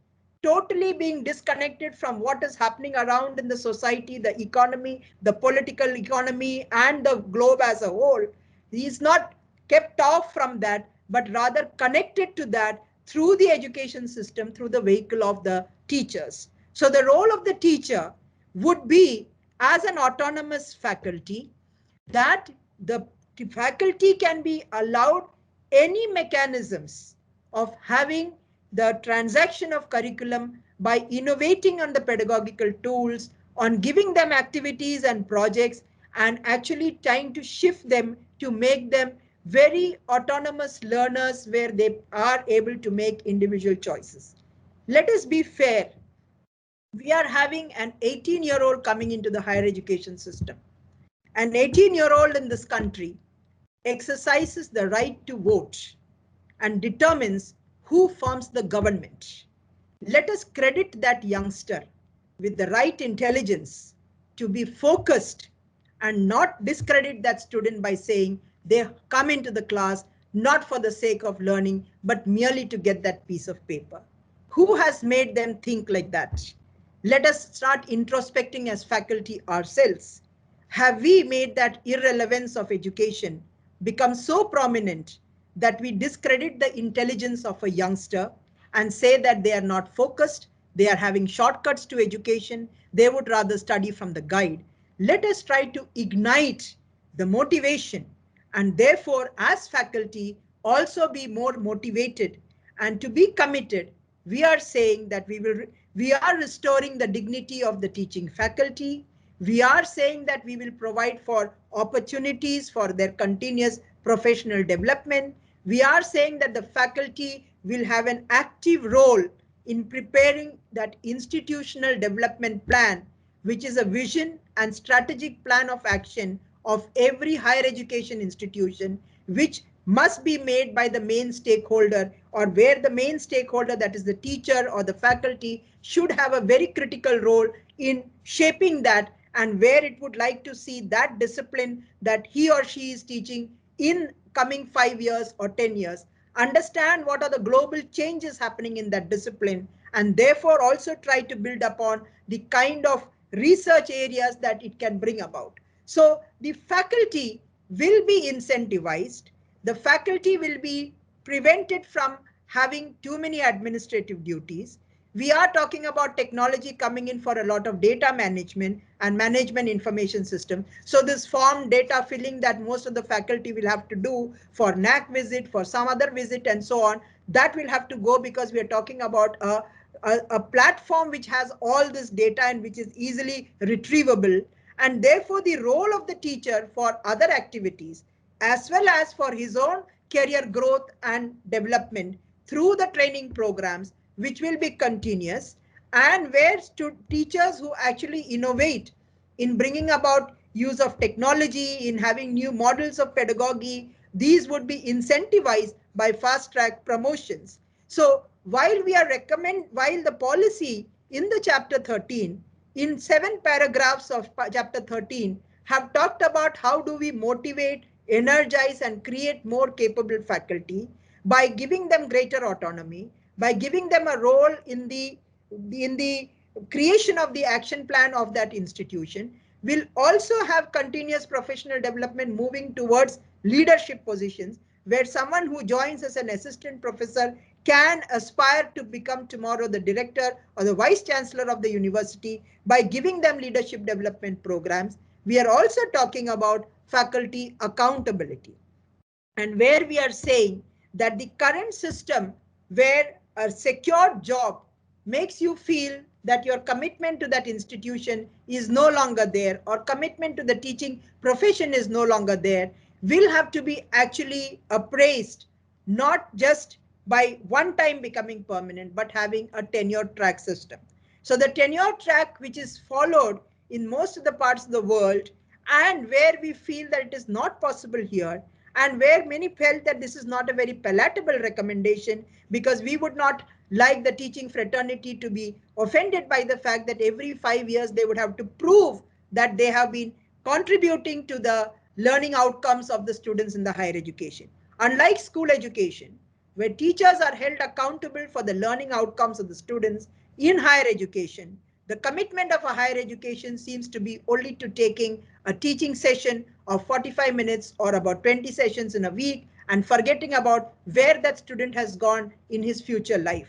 Speaker 1: totally being disconnected from what is happening around in the society, the economy, the political economy, and the globe as a whole. He is not kept off from that, but rather connected to that through the education system, through the vehicle of the teachers. So the role of the teacher would be, as an autonomous faculty, that the faculty can be allowed any mechanisms of having the transaction of curriculum by innovating on the pedagogical tools, on giving them activities and projects, and actually trying to shift them to make them very autonomous learners where they are able to make individual choices. Let us be fair. We are having an 18-year-old coming into the higher education system. An 18-year-old in this country exercises the right to vote and determines who forms the government. Let us credit that youngster with the right intelligence to be focused, and not discredit that student by saying they come into the class not for the sake of learning, but merely to get that piece of paper. Who has made them think like that? Let us start introspecting as faculty ourselves. Have we made that irrelevance of education become so prominent that we discredit the intelligence of a youngster and say that they are not focused, they are having shortcuts to education, they would rather study from the guide? Let us try to ignite the motivation, and therefore, as faculty, also be more motivated and to be committed. We are saying that we are restoring the dignity of the teaching faculty. We are saying that we will provide for opportunities for their continuous professional development. We are saying that the faculty will have an active role in preparing that institutional development plan, which is a vision and strategic plan of action of every higher education institution, which must be made by the main stakeholder, or where the main stakeholder, that is the teacher or the faculty, should have a very critical role in shaping that, and where it would like to see that discipline that he or she is teaching in coming 5 years or 10 years, understand what are the global changes happening in that discipline, and therefore also try to build upon the kind of research areas that it can bring about. So the faculty will be incentivized. The faculty will be prevented from having too many administrative duties. We are talking about technology coming in for a lot of data management and management information system. So this form data filling that most of the faculty will have to do for NAC visit, for some other visit and so on, that will have to go, because we are talking about a platform which has all this data and which is easily retrievable. And therefore the role of the teacher for other activities, as well as for his own career growth and development through the training programs, which will be continuous, and where teachers who actually innovate in bringing about use of technology, in having new models of pedagogy, these would be incentivized by fast track promotions. So while the policy in the chapter 13, in 7 paragraphs of chapter 13, have talked about how do we motivate, energize, and create more capable faculty by giving them greater autonomy, by giving them a role in the creation of the action plan of that institution. Will also have continuous professional development moving towards leadership positions, where someone who joins as an assistant professor can aspire to become tomorrow the director or the vice chancellor of the university by giving them leadership development programs. We are also talking about faculty accountability, and where we are saying that the current system where a secure job makes you feel that your commitment to that institution is no longer there, or commitment to the teaching profession is no longer there, will have to be actually appraised, not just by one time becoming permanent, but having a tenure track system. So the tenure track, which is followed in most of the parts of the world, and where we feel that it is not possible here, and where many felt that this is not a very palatable recommendation, because we would not like the teaching fraternity to be offended by the fact that every 5 years they would have to prove that they have been contributing to the learning outcomes of the students in the higher education. Unlike school education, where teachers are held accountable for the learning outcomes of the students, in higher education, the commitment of a higher education seems to be only to taking a teaching session of 45 minutes or about 20 sessions in a week, and forgetting about where that student has gone in his future life.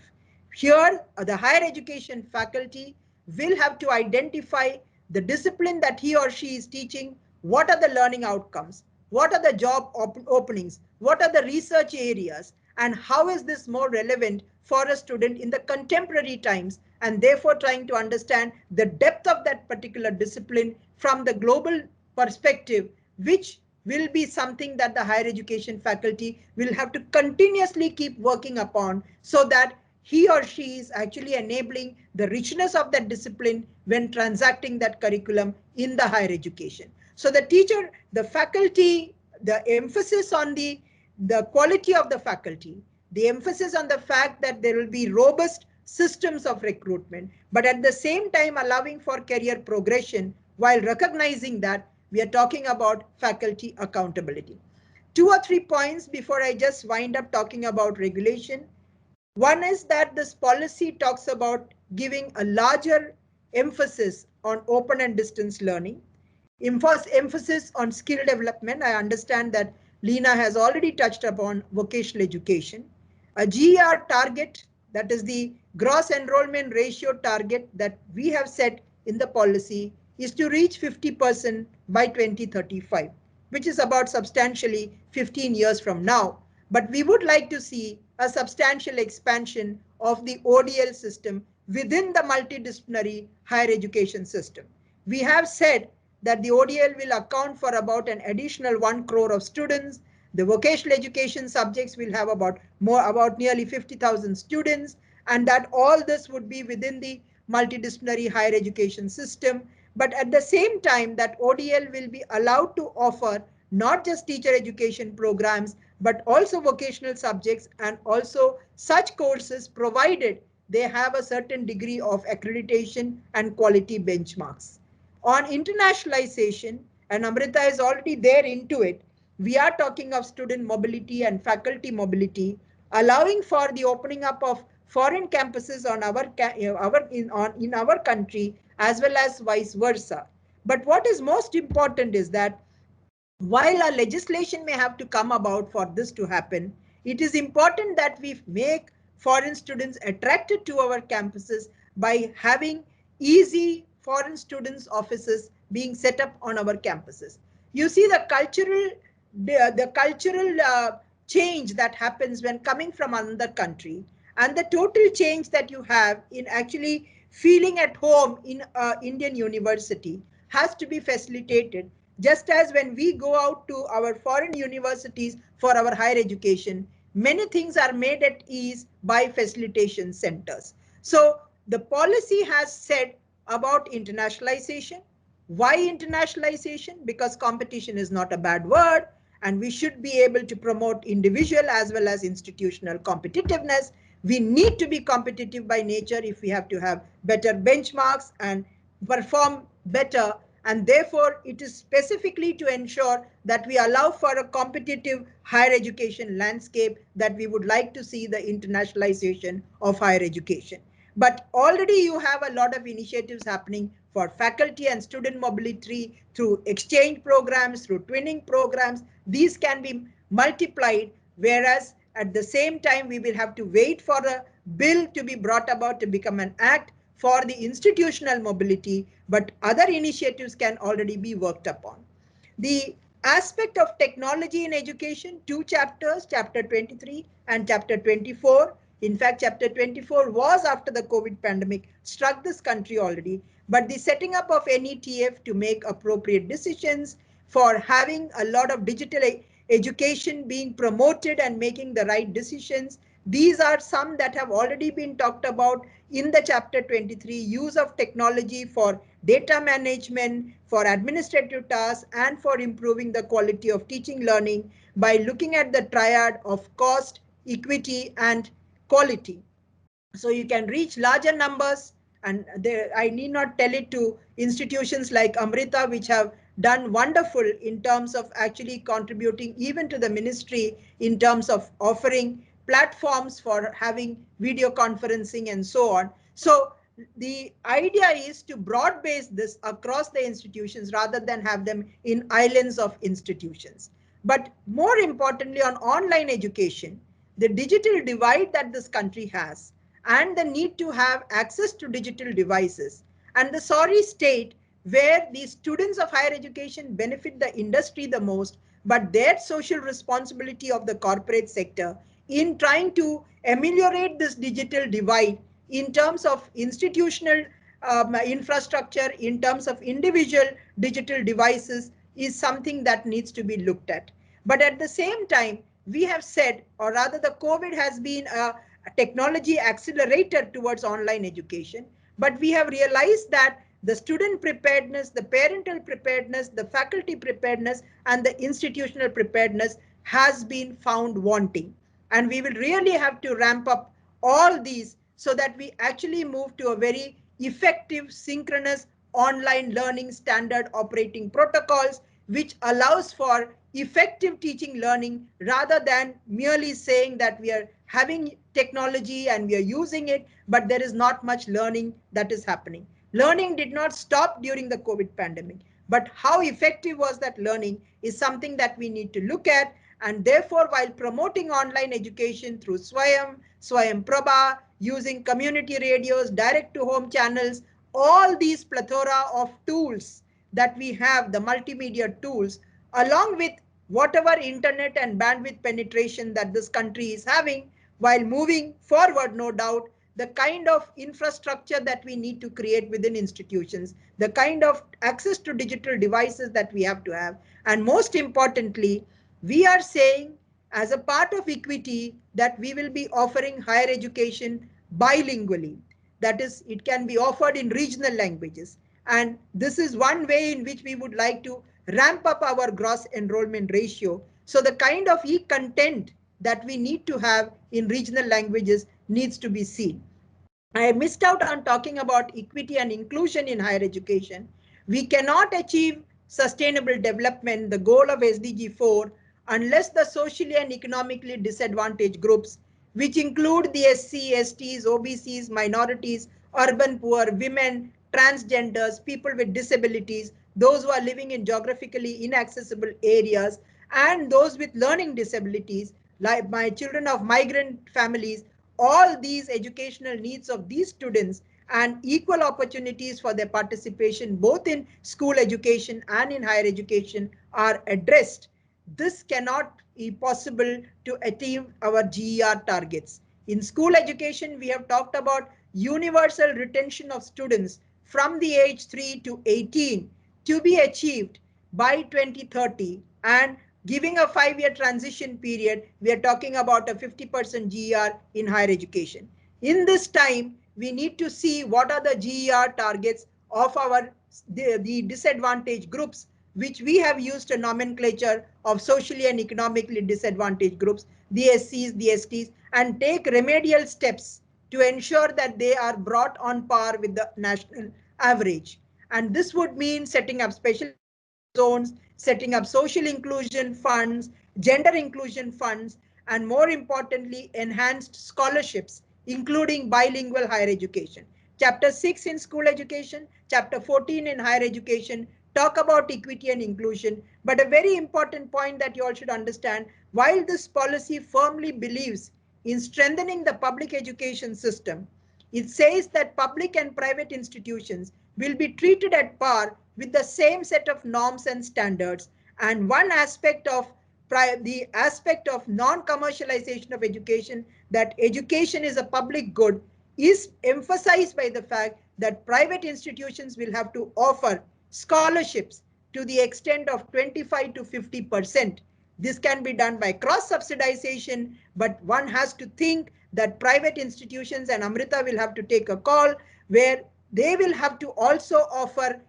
Speaker 1: Here, the higher education faculty will have to identify the discipline that he or she is teaching, what are the learning outcomes, what are the job openings, what are the research areas, and how is this more relevant for a student in the contemporary times, and therefore trying to understand the depth of that particular discipline from the global perspective, which will be something that the higher education faculty will have to continuously keep working upon, so that he or she is actually enabling the richness of that discipline when transacting that curriculum in the higher education. So the teacher, the faculty, the emphasis on the quality of the faculty, the emphasis on the fact that there will be robust systems of recruitment, but at the same time allowing for career progression, while recognizing that we are talking about faculty accountability. 2 or 3 points before I just wind up talking about regulation. One is that this policy talks about giving a larger emphasis on open and distance learning, emphasis on skill development. I understand that Lena has already touched upon vocational education. A GER target, that is the gross enrollment ratio target that we have set in the policy, is to reach 50% by 2035, which is about substantially 15 years from now. But we would like to see a substantial expansion of the ODL system within the multidisciplinary higher education system. We have said that the ODL will account for about an additional 1 crore of students. The vocational education subjects will have about nearly 50,000 students, and that all this would be within the multidisciplinary higher education system. But at the same time, that ODL will be allowed to offer not just teacher education programs, but also vocational subjects, and also such courses, provided they have a certain degree of accreditation and quality benchmarks. On internationalization, and Amrita is already there into it, we are talking of student mobility and faculty mobility, allowing for the opening up of foreign campuses on in our country, as well as vice versa. But what is most important is that while our legislation may have to come about for this to happen, it is important that we make foreign students attracted to our campuses by having easy foreign students offices being set up on our campuses. You see the cultural change that happens when coming from another country, and the total change that you have in actually feeling at home in Indian university has to be facilitated, just as when we go out to our foreign universities for our higher education, many things are made at ease by facilitation centers. So the policy has said about internationalization. Why internationalization? Because competition is not a bad word, and we should be able to promote individual as well as institutional competitiveness. We need to be competitive by nature if we have to have better benchmarks and perform better, and therefore it is specifically to ensure that we allow for a competitive higher education landscape that we would like to see the internationalization of higher education. But already you have a lot of initiatives happening for faculty and student mobility through exchange programs, through twinning programs. These can be multiplied, whereas at the same time we will have to wait for a bill to be brought about to become an act for the institutional mobility, but other initiatives can already be worked upon. The aspect of technology in education, two chapters, chapter 23 and chapter 24. In fact, chapter 24 was after the COVID pandemic struck this country already, but the setting up of NETF to make appropriate decisions for having a lot of digital education being promoted and making the right decisions. These are some that have already been talked about in the chapter 23, use of technology for data management, for administrative tasks, and for improving the quality of teaching learning by looking at the triad of cost, equity, and quality. So you can reach larger numbers, and there, I need not tell it to institutions like Amrita, which have done wonderful in terms of actually contributing even to the ministry in terms of offering platforms for having video conferencing and so on. So the idea is to broad base this across the institutions rather than have them in islands of institutions. But more importantly, on online education, the digital divide that this country has and the need to have access to digital devices and the sorry state where the students of higher education benefit the industry the most, but their social responsibility of the corporate sector in trying to ameliorate this digital divide in terms of institutional infrastructure, in terms of individual digital devices, is something that needs to be looked at. But at the same time, we have said, or rather the COVID has been a technology accelerator towards online education, but we have realized that the student preparedness, the parental preparedness, the faculty preparedness, and the institutional preparedness has been found wanting. And we will really have to ramp up all these so that we actually move to a very effective synchronous online learning standard operating protocols, which allows for effective teaching learning rather than merely saying that we are having technology and we are using it, but there is not much learning that is happening. Learning did not stop during the COVID pandemic, but how effective was that learning is something that we need to look at. And therefore, while promoting online education through Swayam, Swayam Prabha, using community radios, direct to home channels, all these plethora of tools that we have, the multimedia tools, along with whatever internet and bandwidth penetration that this country is having, while moving forward, no doubt, the kind of infrastructure that we need to create within institutions, the kind of access to digital devices that we have to have, and most importantly, we are saying as a part of equity that we will be offering higher education bilingually. That is, it can be offered in regional languages. And this is one way in which we would like to ramp up our gross enrollment ratio. So the kind of e-content that we need to have in regional languages needs to be seen. I missed out on talking about equity and inclusion in higher education. We cannot achieve sustainable development, the goal of SDG 4, unless the socially and economically disadvantaged groups, which include the SC, STs, OBCs, minorities, urban poor, women, transgenders, people with disabilities, those who are living in geographically inaccessible areas, and those with learning disabilities, like my children of migrant families, all these educational needs of these students and equal opportunities for their participation both in school education and in higher education are addressed. This cannot be possible to achieve our GER targets. In school education, we have talked about universal retention of students from the age 3 to 18 to be achieved by 2030, and giving a 5-year transition period, we are talking about a 50% GER in higher education. In this time, we need to see what are the GER targets of the disadvantaged groups, which we have used a nomenclature of socially and economically disadvantaged groups, the SCs, the STs, and take remedial steps to ensure that they are brought on par with the national average. And this would mean setting up special education zones, setting up social inclusion funds, gender inclusion funds, and more importantly, enhanced scholarships, including bilingual higher education. Chapter 6 in school education, chapter 14 in higher education talk about equity and inclusion. But a very important point that you all should understand, while this policy firmly believes in strengthening the public education system, it says that public and private institutions will be treated at par with the same set of norms and standards. And one aspect of the aspect of non-commercialization of education, that education is a public good, is emphasized by the fact that private institutions will have to offer scholarships to the extent of 25 to 50%. This can be done by cross subsidization, but one has to think that private institutions, and Amrita will have to take a call where they will have to also offer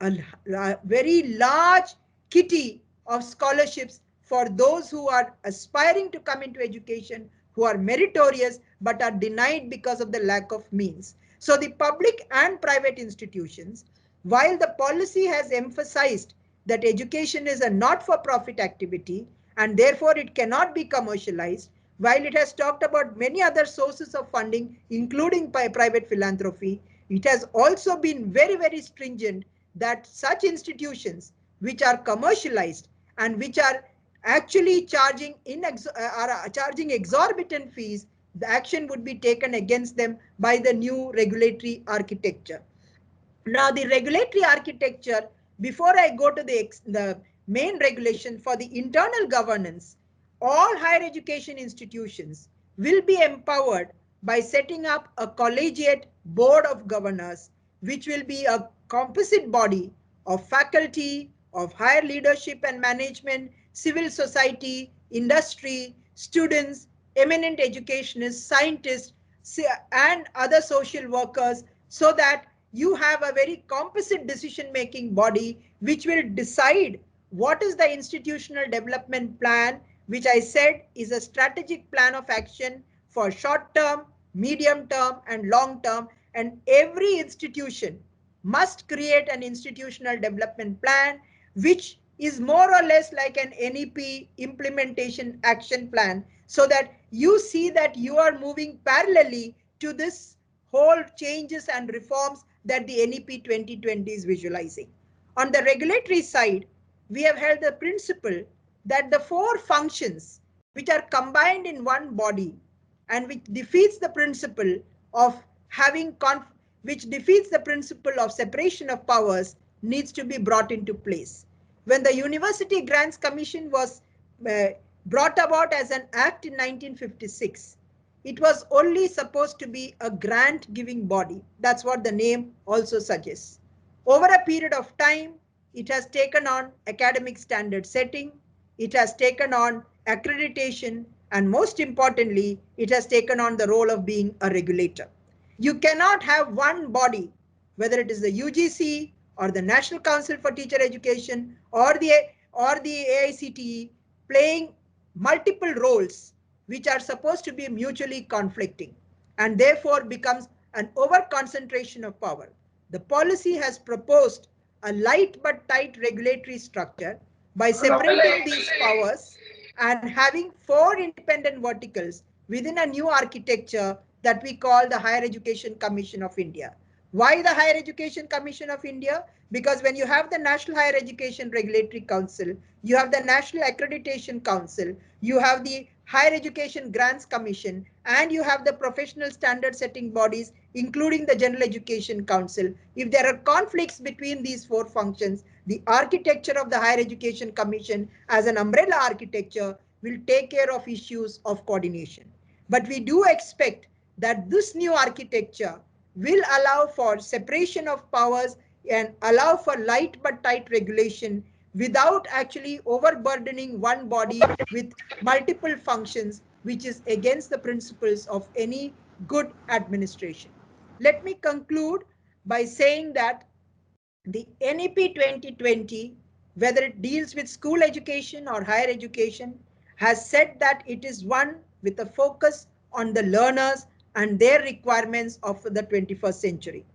Speaker 1: a very large kitty of scholarships for those who are aspiring to come into education, who are meritorious but are denied because of the lack of means. So the public and private institutions, while the policy has emphasized that education is a not-for-profit activity and therefore it cannot be commercialized, while it has talked about many other sources of funding, including by private philanthropy, it has also been very, very stringent that such institutions which are commercialized and which are actually charging exorbitant fees, the action would be taken against them by the new regulatory architecture. Now, the regulatory architecture, before I go to the main regulation for the internal governance, all higher education institutions will be empowered by setting up a collegiate board of governors, which will be a composite body of faculty, of higher leadership and management, civil society, industry, students, eminent educationists, scientists, and other social workers, so that you have a very composite decision-making body which will decide what is the institutional development plan, which I said is a strategic plan of action for short term, medium term, and long term. And every institution must create an institutional development plan, which is more or less like an NEP implementation action plan, so that you see that you are moving parallelly to this whole changes and reforms that the NEP 2020 is visualizing. On the regulatory side, we have held the principle that the four functions which are combined in one body and which defeats the principle of which defeats the principle of separation of powers needs to be brought into place. When the University Grants Commission was uh, brought about as an act in 1956, it was only supposed to be a grant giving body. That's what the name also suggests. Over a period of time, it has taken on academic standard setting, it has taken on accreditation, and most importantly, it has taken on the role of being a regulator. You cannot have one body, whether it is the UGC or the National Council for Teacher Education or the AICTE, playing multiple roles which are supposed to be mutually conflicting, and therefore becomes an over concentration of power. The policy has proposed a light but tight regulatory structure by separating these powers and having four independent verticals within a new architecture that we call the Higher Education Commission of India. Why the Higher Education Commission of India? Because when you have the National Higher Education Regulatory Council, you have the National Accreditation Council, you have the Higher Education Grants Commission, and you have the professional standard setting bodies, including the General Education Council. If there are conflicts between these four functions, the architecture of the Higher Education Commission as an umbrella architecture will take care of issues of coordination. But we do expect that this new architecture will allow for separation of powers and allow for light but tight regulation without actually overburdening one body with multiple functions, which is against the principles of any good administration. Let me conclude by saying that the NEP 2020, whether it deals with school education or higher education, has said that it is one with a focus on the learners and their requirements of the 21st century.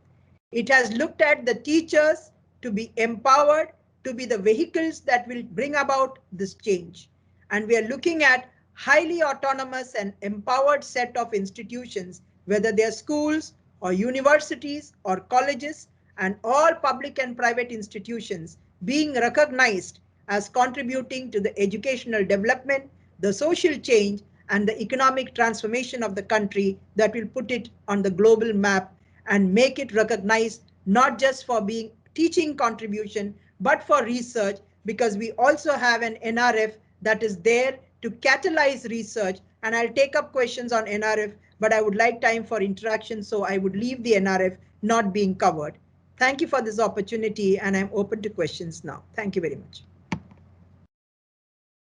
Speaker 1: It has looked at the teachers to be empowered, to be the vehicles that will bring about this change. And we are looking at highly autonomous and empowered set of institutions, whether they are schools or universities or colleges, and all public and private institutions being recognized as contributing to the educational development, the social change, and the economic transformation of the country that will put it on the global map and make it recognized not just for being teaching contribution, but for research, because we also have an NRF that is there to catalyze research. And I'll take up questions on NRF, but I would like time for interaction, so I would leave the NRF not being covered. Thank you for this opportunity, and I'm open to questions now. Thank you very much.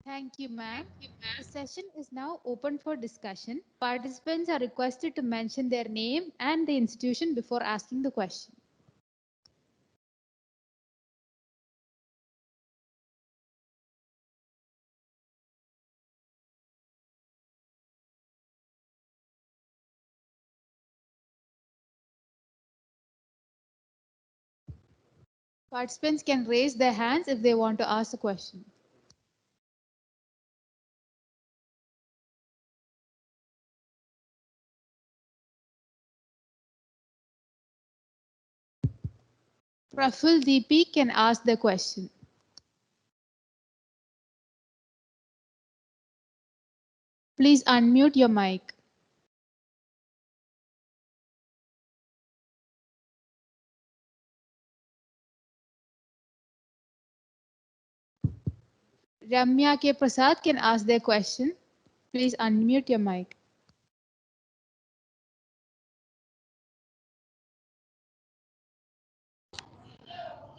Speaker 2: Thank you, ma'am. The session is now open for discussion. Participants are requested to mention their name and the institution before asking the question. Participants can raise their hands if they want to ask a question. Praful DP can ask the question. Please unmute your mic. Ramya K. Prasad can ask their question. Please unmute your mic.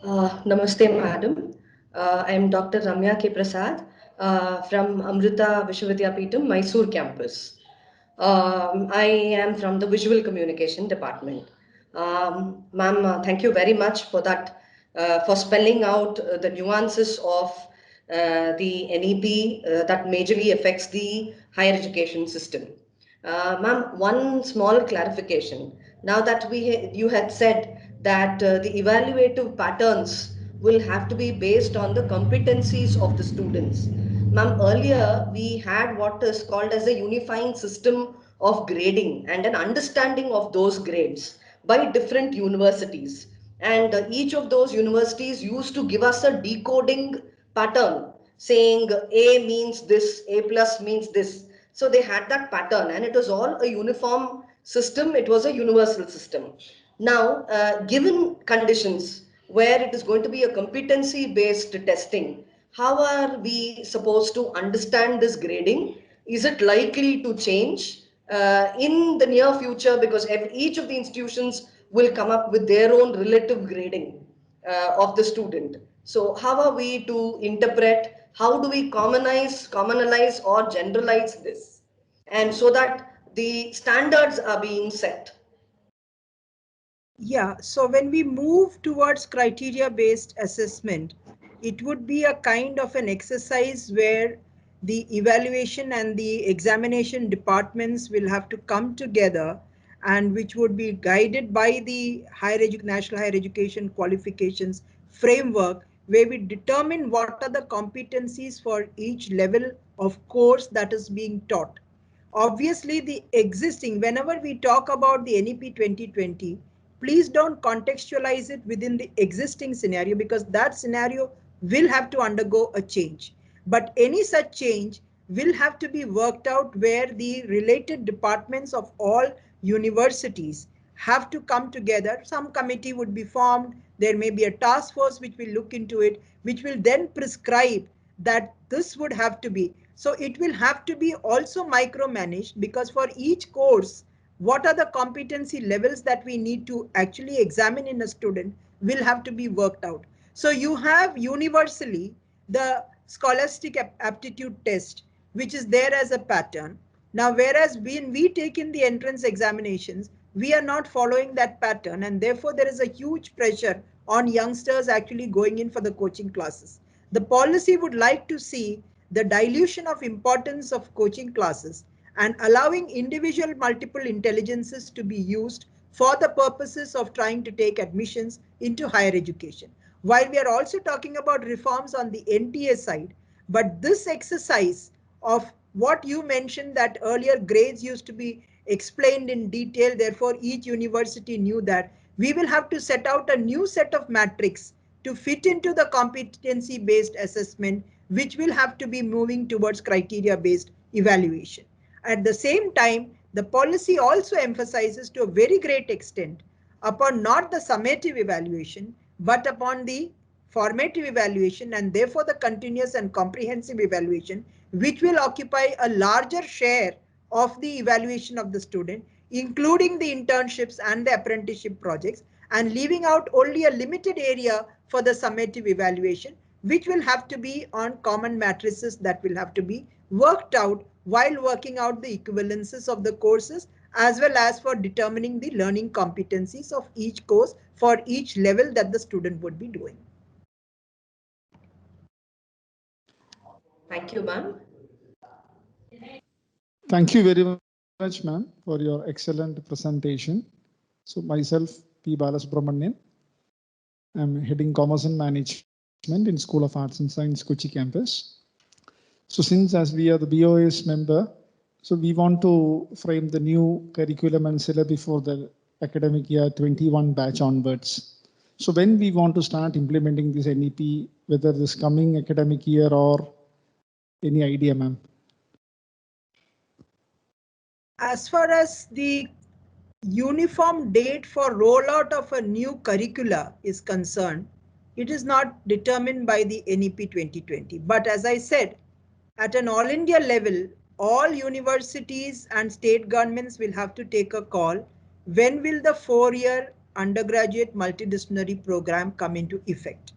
Speaker 3: Namaste, madam. I am Dr. Ramya K. Prasad from Amrita Vishwavidyapeetham, Mysore campus. I am from the Visual Communication Department. Ma'am, thank you very much for that, for spelling out the nuances of the NEP that majorly affects the higher education system. Ma'am, one small clarification. Now that you had said that the evaluative patterns will have to be based on the competencies of the students. Ma'am, earlier we had what is called as a unifying system of grading and an understanding of those grades by different universities. And each of those universities used to give us a decoding pattern saying A means this, A plus means this. So they had that pattern and it was all a uniform system. It was a universal system. Now, given conditions where it is going to be a competency based testing, how are we supposed to understand this grading? Is it likely to change in the near future? Because each of the institutions will come up with their own relative grading of the student. So how are we to interpret? How do we commonalize or generalize this? And so that the standards are being set.
Speaker 1: Yeah, so when we move towards criteria-based assessment, it would be a kind of an exercise where the evaluation and the examination departments will have to come together, and which would be guided by the National Higher Education Qualifications Framework, where we determine what are the competencies for each level of course that is being taught. Obviously, the existing, whenever we talk about the NEP 2020, please don't contextualize it within the existing scenario, because that scenario will have to undergo a change. But any such change will have to be worked out where the related departments of all universities have to come together. Some committee would be formed. There may be a task force which will look into it, which will then prescribe that this would have to be. So it will have to be also micromanaged, because for each course, what are the competency levels that we need to actually examine in a student will have to be worked out. So you have universally the scholastic aptitude test, which is there as a pattern. Now, whereas when we take in the entrance examinations, we are not following that pattern, and therefore there is a huge pressure on youngsters actually going in for the coaching classes. The policy would like to see the dilution of importance of coaching classes and allowing individual multiple intelligences to be used for the purposes of trying to take admissions into higher education. While we are also talking about reforms on the NTA side, but this exercise of what you mentioned, that earlier grades used to be explained in detail, therefore each university knew that we will have to set out a new set of metrics to fit into the competency based assessment, which will have to be moving towards criteria based evaluation. At the same time, the policy also emphasizes to a very great extent upon not the summative evaluation, but upon the formative evaluation, and therefore the continuous and comprehensive evaluation, which will occupy a larger share of the evaluation of the student, including the internships and the apprenticeship projects, and leaving out only a limited area for the summative evaluation, which will have to be on common matrices that will have to be worked out while working out the equivalences of the courses, as well as for determining the learning competencies of each course for each level that the student would be doing.
Speaker 3: Thank you, ma'am.
Speaker 4: Thank you very much, ma'am, for your excellent presentation. So myself, P. Balasubramanian, I'm heading Commerce and Management in School of Arts and Science, Kochi campus. So since as we are the BOS member, so we want to frame the new curriculum and syllabus for the academic year 21 batch onwards. So when we want to start implementing this NEP, whether this coming academic year or any idea, ma'am?
Speaker 1: As far as the uniform date for rollout of a new curricula is concerned, it is not determined by the NEP 2020. But as I said, at an all India level, all universities and state governments will have to take a call. When will the 4-year undergraduate multidisciplinary program come into effect?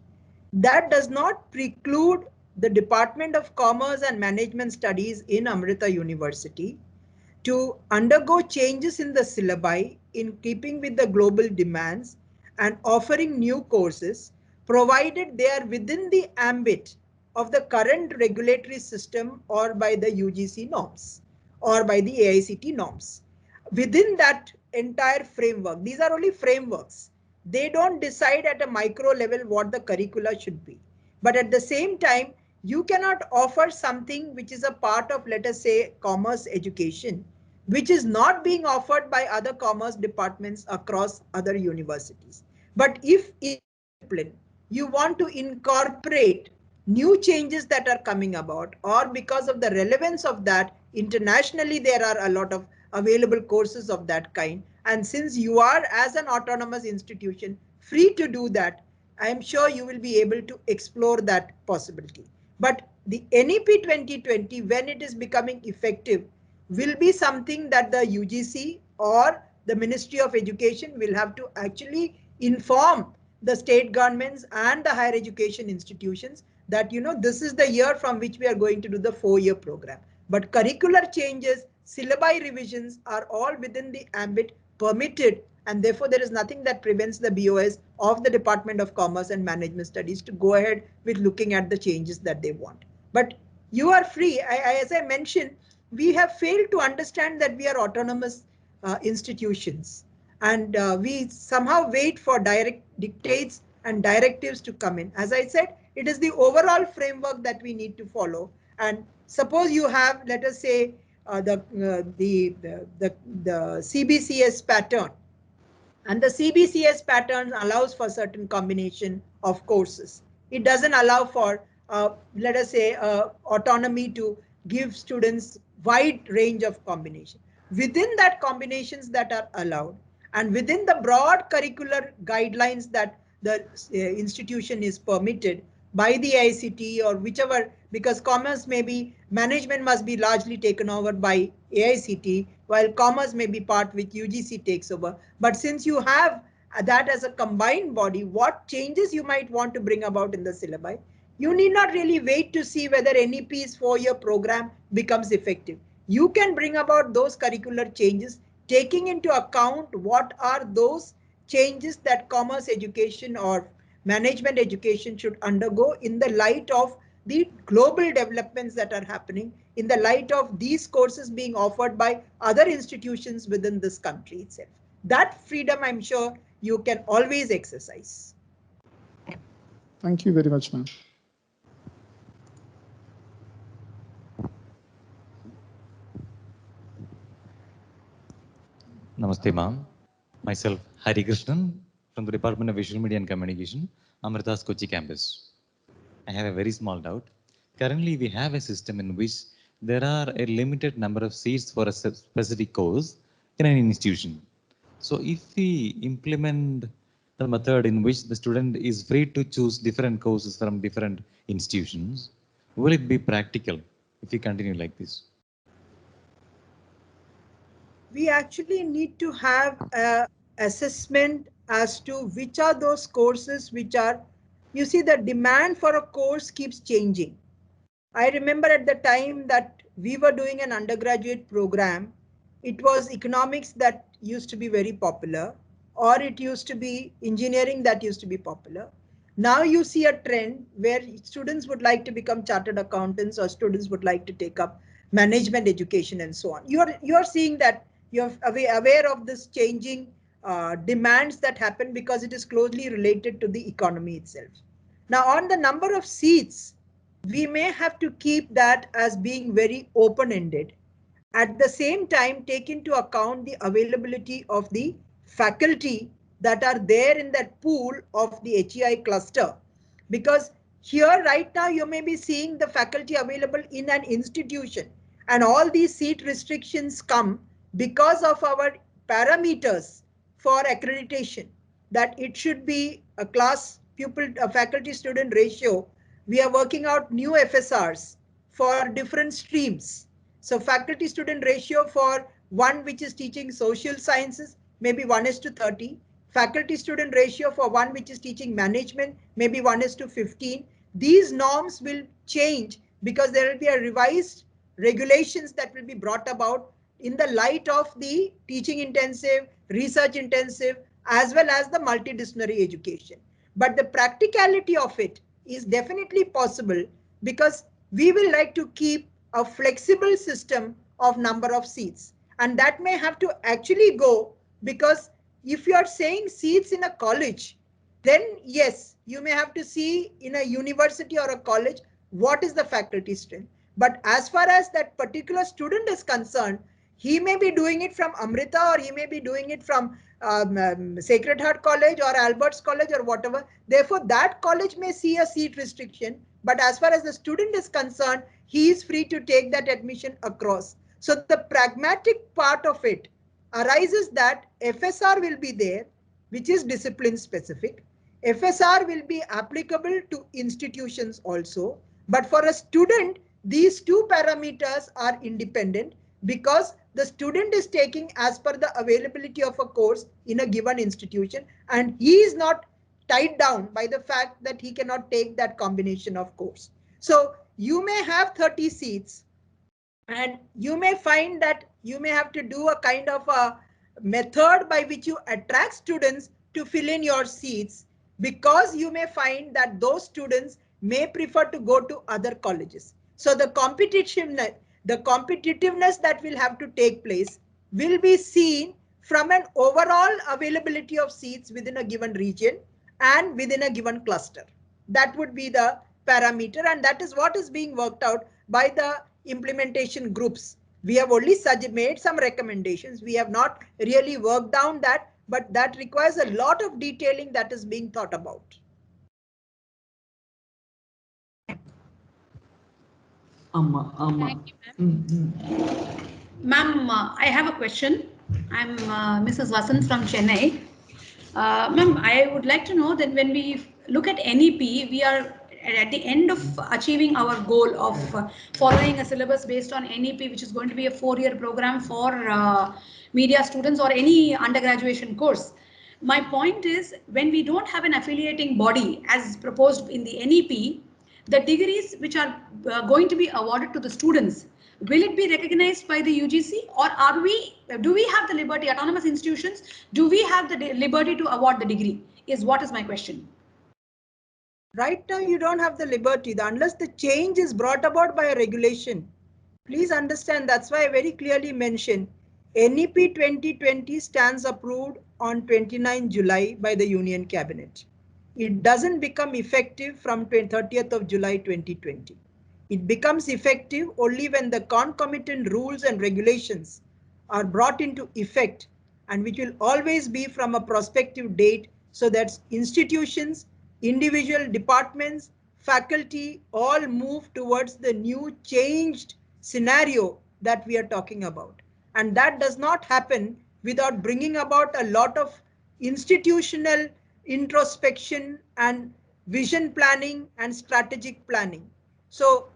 Speaker 1: That does not preclude the Department of Commerce and Management Studies in Amrita University to undergo changes in the syllabi in keeping with the global demands and offering new courses, provided they are within the ambit of the current regulatory system or by the UGC norms or by the AICT norms. Within that entire framework, these are only frameworks. They don't decide at a micro level what the curricula should be. But at the same time, you cannot offer something which is a part of, let us say, commerce education, which is not being offered by other commerce departments across other universities. But if in discipline you want to incorporate new changes that are coming about, or because of the relevance of that, internationally there are a lot of available courses of that kind. And since you are, as an autonomous institution, free to do that, I am sure you will be able to explore that possibility. But the NEP 2020, when it is becoming effective, will be something that the UGC or the Ministry of Education will have to actually inform the state governments and the higher education institutions that, you know, this is the year from which we are going to do the 4-year program. But curricular changes, syllabi revisions are all within the ambit permitted, and therefore there is nothing that prevents the BOS of the Department of Commerce and Management Studies to go ahead with looking at the changes that they want. But you are free. As I mentioned, we have failed to understand that we are autonomous institutions, and we somehow wait for direct dictates and directives to come in. As I said, it is the overall framework that we need to follow. And suppose you have, let us say, the CBCS pattern, and the CBCS pattern allows for certain combination of courses. It doesn't allow for, let us say, autonomy to give students wide range of combination. Within that combinations that are allowed, and within the broad curricular guidelines that the institution is permitted by the AICT or whichever, because commerce may be, management must be largely taken over by AICT, while commerce may be part which UGC takes over. But since you have that as a combined body, what changes you might want to bring about in the syllabi, you need not really wait to see whether NEP's 4-year program becomes effective. You can bring about those curricular changes, taking into account what are those changes that commerce education or management education should undergo in the light of the global developments that are happening, in the light of these courses being offered by other institutions within this country itself. That freedom, I'm sure you can always exercise.
Speaker 4: Thank you very much, ma'am.
Speaker 5: Namaste, ma'am. Myself, Hari Krishnan, from the Department of Visual Media and Communication, Amrita's Kochi campus. I have a very small doubt. Currently, we have a system in which there are a limited number of seats for a specific course in an institution. So if we implement the method in which the student is free to choose different courses from different institutions, will it be practical if we continue like this?
Speaker 1: We actually need to have an assessment as to which are those courses which are, you see, the demand for a course keeps changing. I remember at the time that we were doing an undergraduate program, it was economics that used to be very popular, or it used to be engineering that used to be popular. Now you see a trend where students would like to become chartered accountants, or students would like to take up management education and so on. You're seeing that you're aware of this changing demands that happen because it is closely related to the economy itself. Now, on the number of seats, we may have to keep that as being very open-ended. At the same time, take into account the availability of the faculty that are there in that pool of the HEI cluster. Because here right now you may be seeing the faculty available in an institution, and all these seat restrictions come because of our parameters for accreditation, that it should be a class pupil faculty student ratio. We are working out new FSRs for different streams. So faculty student ratio for one which is teaching social sciences, maybe 1:30. Faculty student ratio for one which is teaching management, maybe 1:15. These norms will change because there will be a revised regulations that will be brought about in the light of the teaching intensive, research intensive, as well as the multidisciplinary education. But the practicality of it is definitely possible because we will like to keep a flexible system of number of seats, and that may have to actually go, because if you are saying seats in a college, then yes, you may have to see in a university or a college what is the faculty strength. But as far as that particular student is concerned, he may be doing it from Amrita, or he may be doing it from Sacred Heart College or Albert's College or whatever. Therefore, that college may see a seat restriction, but as far as the student is concerned, he is free to take that admission across. So the pragmatic part of it arises that FSR will be there, which is discipline specific. FSR will be applicable to institutions also, but for a student, these two parameters are independent because the student is taking as per the availability of a course in a given institution, and he is not tied down by the fact that he cannot take that combination of course. So you may have 30 seats, and you may find that you may have to do a kind of a method by which you attract students to fill in your seats, because you may find that those students may prefer to go to other colleges. So the competitiveness that will have to take place will be seen from an overall availability of seats within a given region and within a given cluster. That would be the parameter, and that is what is being worked out by the implementation groups. We have only made some recommendations. We have not really worked down that, but that requires a lot of detailing that is being thought about.
Speaker 2: Thank you,
Speaker 6: Ma'am, I have a question. I'm Mrs. Vasant from Chennai. Ma'am, I would like to know that when we look at NEP, we are at the end of achieving our goal of following a syllabus based on NEP, which is going to be a 4-year program for media students or any undergraduation course. My point is, when we don't have an affiliating body as proposed in the NEP, the degrees which are going to be awarded to the students, will it be recognized by the UGC, or do we have the liberty, autonomous institutions, do we have the liberty to award the degree, is what is my question.
Speaker 1: Right now, you don't have the liberty unless the change is brought about by a regulation. Please understand, that's why I very clearly mentioned, NEP 2020 stands approved on 29 July by the Union Cabinet. It doesn't become effective from 30th of July 2020. It becomes effective only when the concomitant rules and regulations are brought into effect, and which will always be from a prospective date, so that institutions, individual departments, faculty all move towards the new changed scenario that we are talking about. And that does not happen without bringing about a lot of institutional introspection and vision planning and strategic planning. So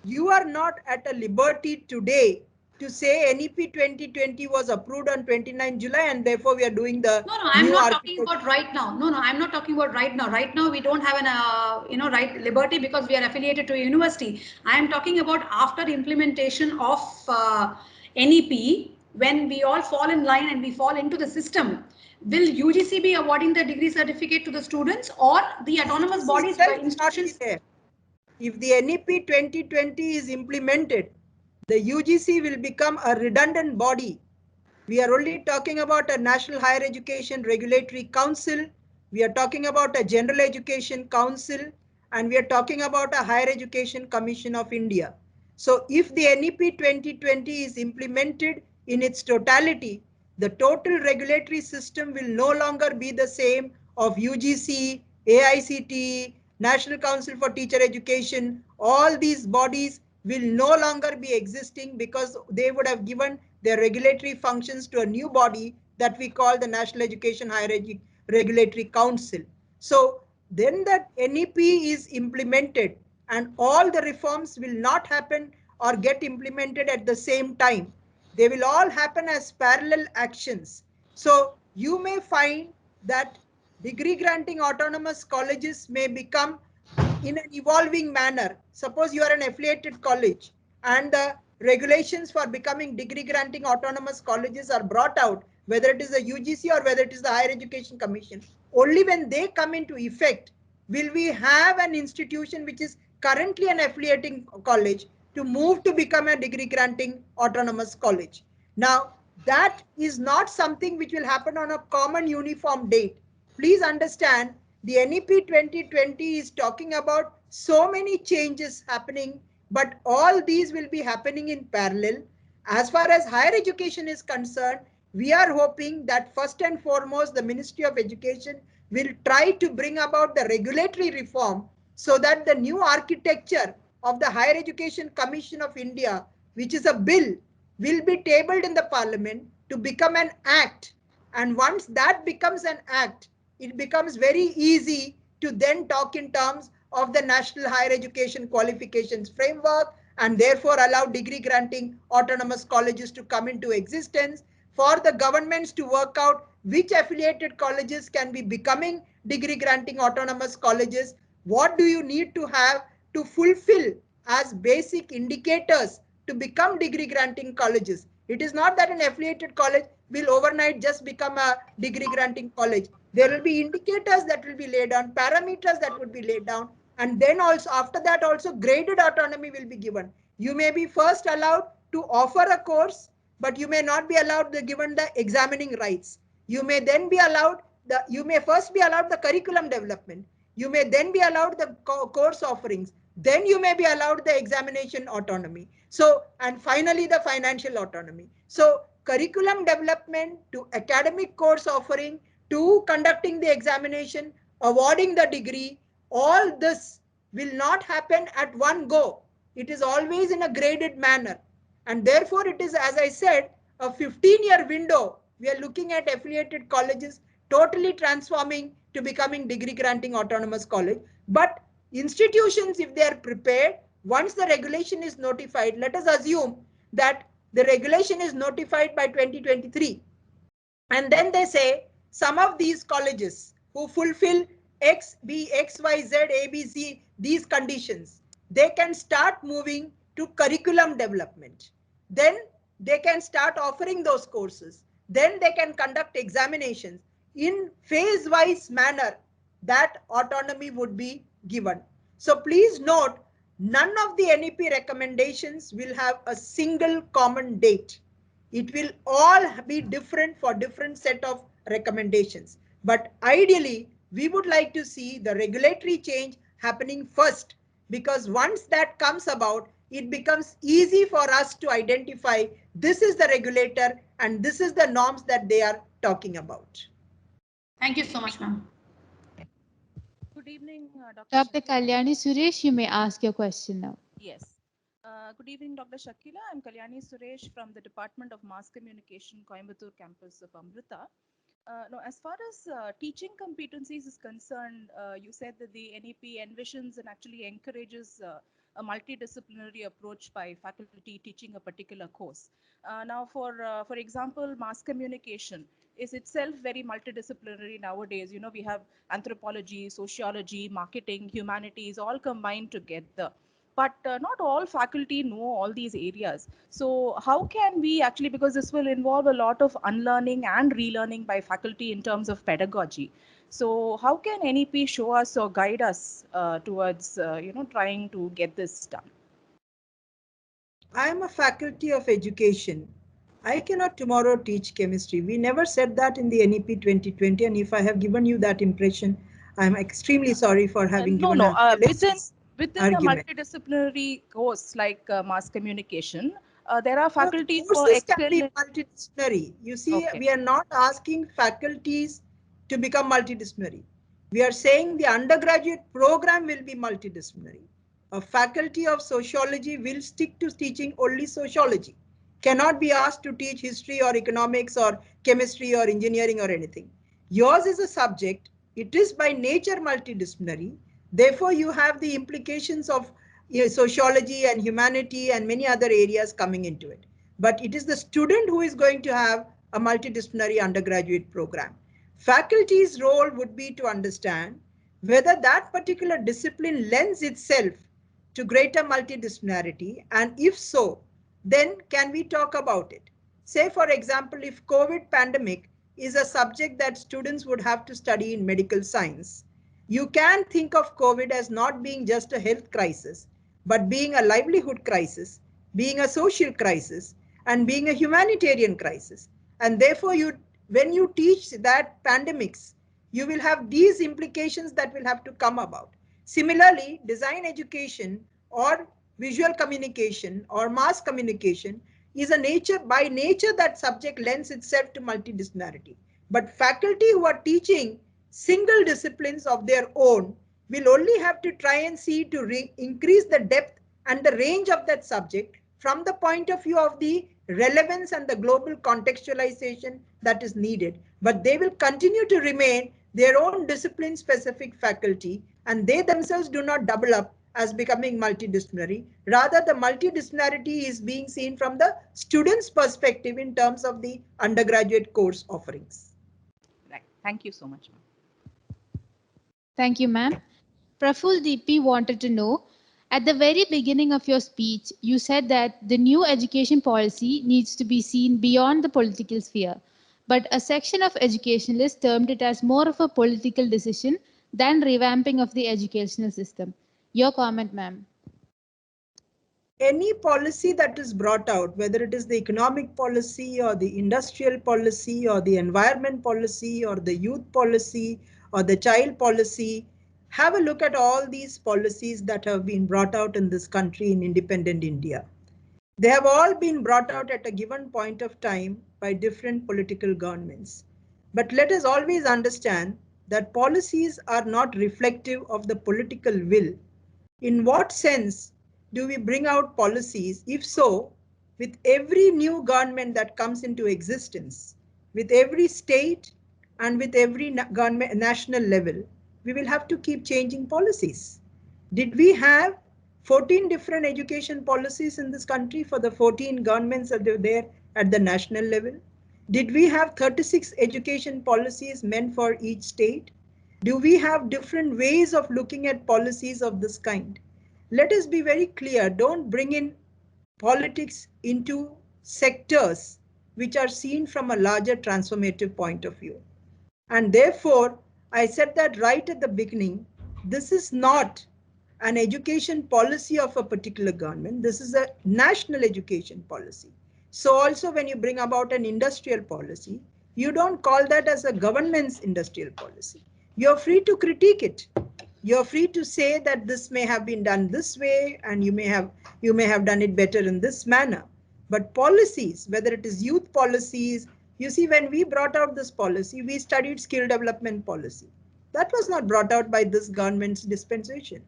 Speaker 1: you are not at a liberty today to say NEP 2020 was approved on 29 July and therefore we are doing the
Speaker 6: No, I'm
Speaker 1: new
Speaker 6: not talking
Speaker 1: architecture.
Speaker 6: about right now. No, I'm not talking about right now. Right now, we don't have an, right liberty because we are affiliated to a university. I am talking about after implementation of NEP, when we all fall in line and we fall into the system. Will UGC be awarding the degree certificate to the students, or the autonomous bodies, the institutions?
Speaker 1: If the NEP 2020 is implemented, the UGC will become a redundant body. We are only talking about a National Higher Education Regulatory Council. We are talking about a General Education Council, and we are talking about a Higher Education Commission of India. So if the NEP 2020 is implemented in its totality, the total regulatory system will no longer be the same of UGC, AICTE, National Council for Teacher Education. All these bodies will no longer be existing because they would have given their regulatory functions to a new body that we call the National Education Regulatory Council. So then that NEP is implemented and all the reforms will not happen or get implemented at the same time. They will all happen as parallel actions. So you may find that degree granting autonomous colleges may become in an evolving manner. Suppose you are an affiliated college and the regulations for becoming degree granting autonomous colleges are brought out, whether it is the UGC or whether it is the Higher Education Commission. Only when they come into effect will we have an institution which is currently an affiliating college to move to become a degree granting autonomous college. Now, that is not something which will happen on a common uniform date. Please understand, the NEP 2020 is talking about so many changes happening, but all these will be happening in parallel. As far as higher education is concerned, we are hoping that first and foremost, the Ministry of Education will try to bring about the regulatory reform so that the new architecture of the Higher Education Commission of India, which is a bill, will be tabled in the Parliament to become an act. And once that becomes an act, it becomes very easy to then talk in terms of the National Higher Education Qualifications Framework and therefore allow degree granting autonomous colleges to come into existence, for the governments to work out which affiliated colleges can be becoming degree granting autonomous colleges. What do you need to have to fulfill as basic indicators to become degree granting colleges? It is not that an affiliated college will overnight just become a degree granting college. There will be indicators that will be laid down, parameters that would be laid down, and then also after that also graded autonomy will be given. You may be first allowed to offer a course, but you may not be allowed given the examining rights. You may then be allowed you may first be allowed the curriculum development. You may then be allowed the course offerings. Then you may be allowed the examination autonomy. So, and finally the financial autonomy. So curriculum development to academic course offering to conducting the examination, awarding the degree, all this will not happen at one go. It is always in a graded manner. And therefore it is, as I said, a 15-year window. We are looking at affiliated colleges totally transforming to becoming degree granting autonomous college. But institutions, if they are prepared, once the regulation is notified, let us assume that the regulation is notified by 2023. And then they say some of these colleges who fulfill X, B, X, Y, Z, A, B, C, these conditions, they can start moving to curriculum development. Then they can start offering those courses. Then they can conduct examinations in phase-wise manner. That autonomy would be given. So please note, none of the NEP recommendations will have a single common date. It will all be different for different set of recommendations. But ideally, we would like to see the regulatory change happening first, because once that comes about, it becomes easy for us to identify this is the regulator and this is the norms that they are talking about.
Speaker 6: Thank you so much, ma'am.
Speaker 7: Good evening,
Speaker 2: Dr. Kalyani Suresh, you may ask your question now.
Speaker 7: Yes. Good evening, Dr. Shakila. I'm Kalyani Suresh from the Department of Mass Communication, Coimbatore campus of Amrita. Now, as far as teaching competencies is concerned, you said that the NEP envisions and actually encourages a multidisciplinary approach by faculty teaching a particular course. Now, for example, mass communication is itself very multidisciplinary nowadays. You know, we have anthropology, sociology, marketing, humanities all combined together. But not all faculty know all these areas. So how can we actually, because this will involve a lot of unlearning and relearning by faculty in terms of pedagogy. So how can NEP show us or guide us towards, trying to get this done?
Speaker 1: I am a faculty of education. I cannot tomorrow teach chemistry. We never said that in the NEP 2020. And if I have given you that impression, I'm extremely sorry for having given a fallacious
Speaker 7: within a
Speaker 1: argument.
Speaker 7: multidisciplinary course like mass communication, there are
Speaker 1: No,
Speaker 7: faculty
Speaker 1: the
Speaker 7: who
Speaker 1: courses can
Speaker 7: excel
Speaker 1: be
Speaker 7: in.
Speaker 1: multidisciplinary. You see,
Speaker 7: Okay.
Speaker 1: we are not asking faculties to become multidisciplinary. We are saying the undergraduate program will be multidisciplinary. A faculty of sociology will stick to teaching only sociology, cannot be asked to teach history or economics or chemistry or engineering or anything. Yours is a subject, it is by nature multidisciplinary. Therefore, you have the implications of sociology and humanity and many other areas coming into it. But it is the student who is going to have a multidisciplinary undergraduate program. Faculty's role would be to understand whether that particular discipline lends itself to greater multidisciplinarity, and if so, then can we talk about it? Say, for example, if COVID pandemic is a subject that students would have to study in medical science, you can think of COVID as not being just a health crisis, but being a livelihood crisis, being a social crisis, and being a humanitarian crisis. And therefore, when you teach that pandemics, you will have these implications that will have to come about. Similarly, design education or visual communication or mass communication is by nature that subject lends itself to multidisciplinarity. But faculty who are teaching single disciplines of their own will only have to try and see to increase the depth and the range of that subject from the point of view of the relevance and the global contextualization that is needed. But they will continue to remain their own discipline specific faculty, and they themselves do not double up as becoming multidisciplinary. Rather, the multidisciplinarity is being seen from the student's perspective in terms of the undergraduate course offerings.
Speaker 7: Right. Thank you so much, ma'am.
Speaker 2: Thank you, ma'am. Praful DP wanted to know, at the very beginning of your speech, you said that the new education policy needs to be seen beyond the political sphere. But a section of educationalists termed it as more of a political decision than revamping of the educational system. Your comment, ma'am.
Speaker 1: Any policy that is brought out, whether it is the economic policy or the industrial policy or the environment policy or the youth policy or the child policy, have a look at all these policies that have been brought out in this country in independent India. They have all been brought out at a given point of time by different political governments. But let us always understand that policies are not reflective of the political will. In what sense do we bring out policies? If so, with every new government that comes into existence, with every state and with every government, national level, we will have to keep changing policies. Did we have 14 different education policies in this country for the 14 governments that were there at the national level? Did we have 36 education policies meant for each state? Do we have different ways of looking at policies of this kind? Let us be very clear, don't bring in politics into sectors which are seen from a larger transformative point of view. And therefore, I said that right at the beginning, this is not an education policy of a particular government. This is a national education policy. So also when you bring about an industrial policy, you don't call that as a government's industrial policy. You're free to critique it. You're free to say that this may have been done this way and you may have done it better in this manner. But policies, whether it is youth policies, you see, when we brought out this policy, we studied skill development policy. That was not brought out by this government's dispensation.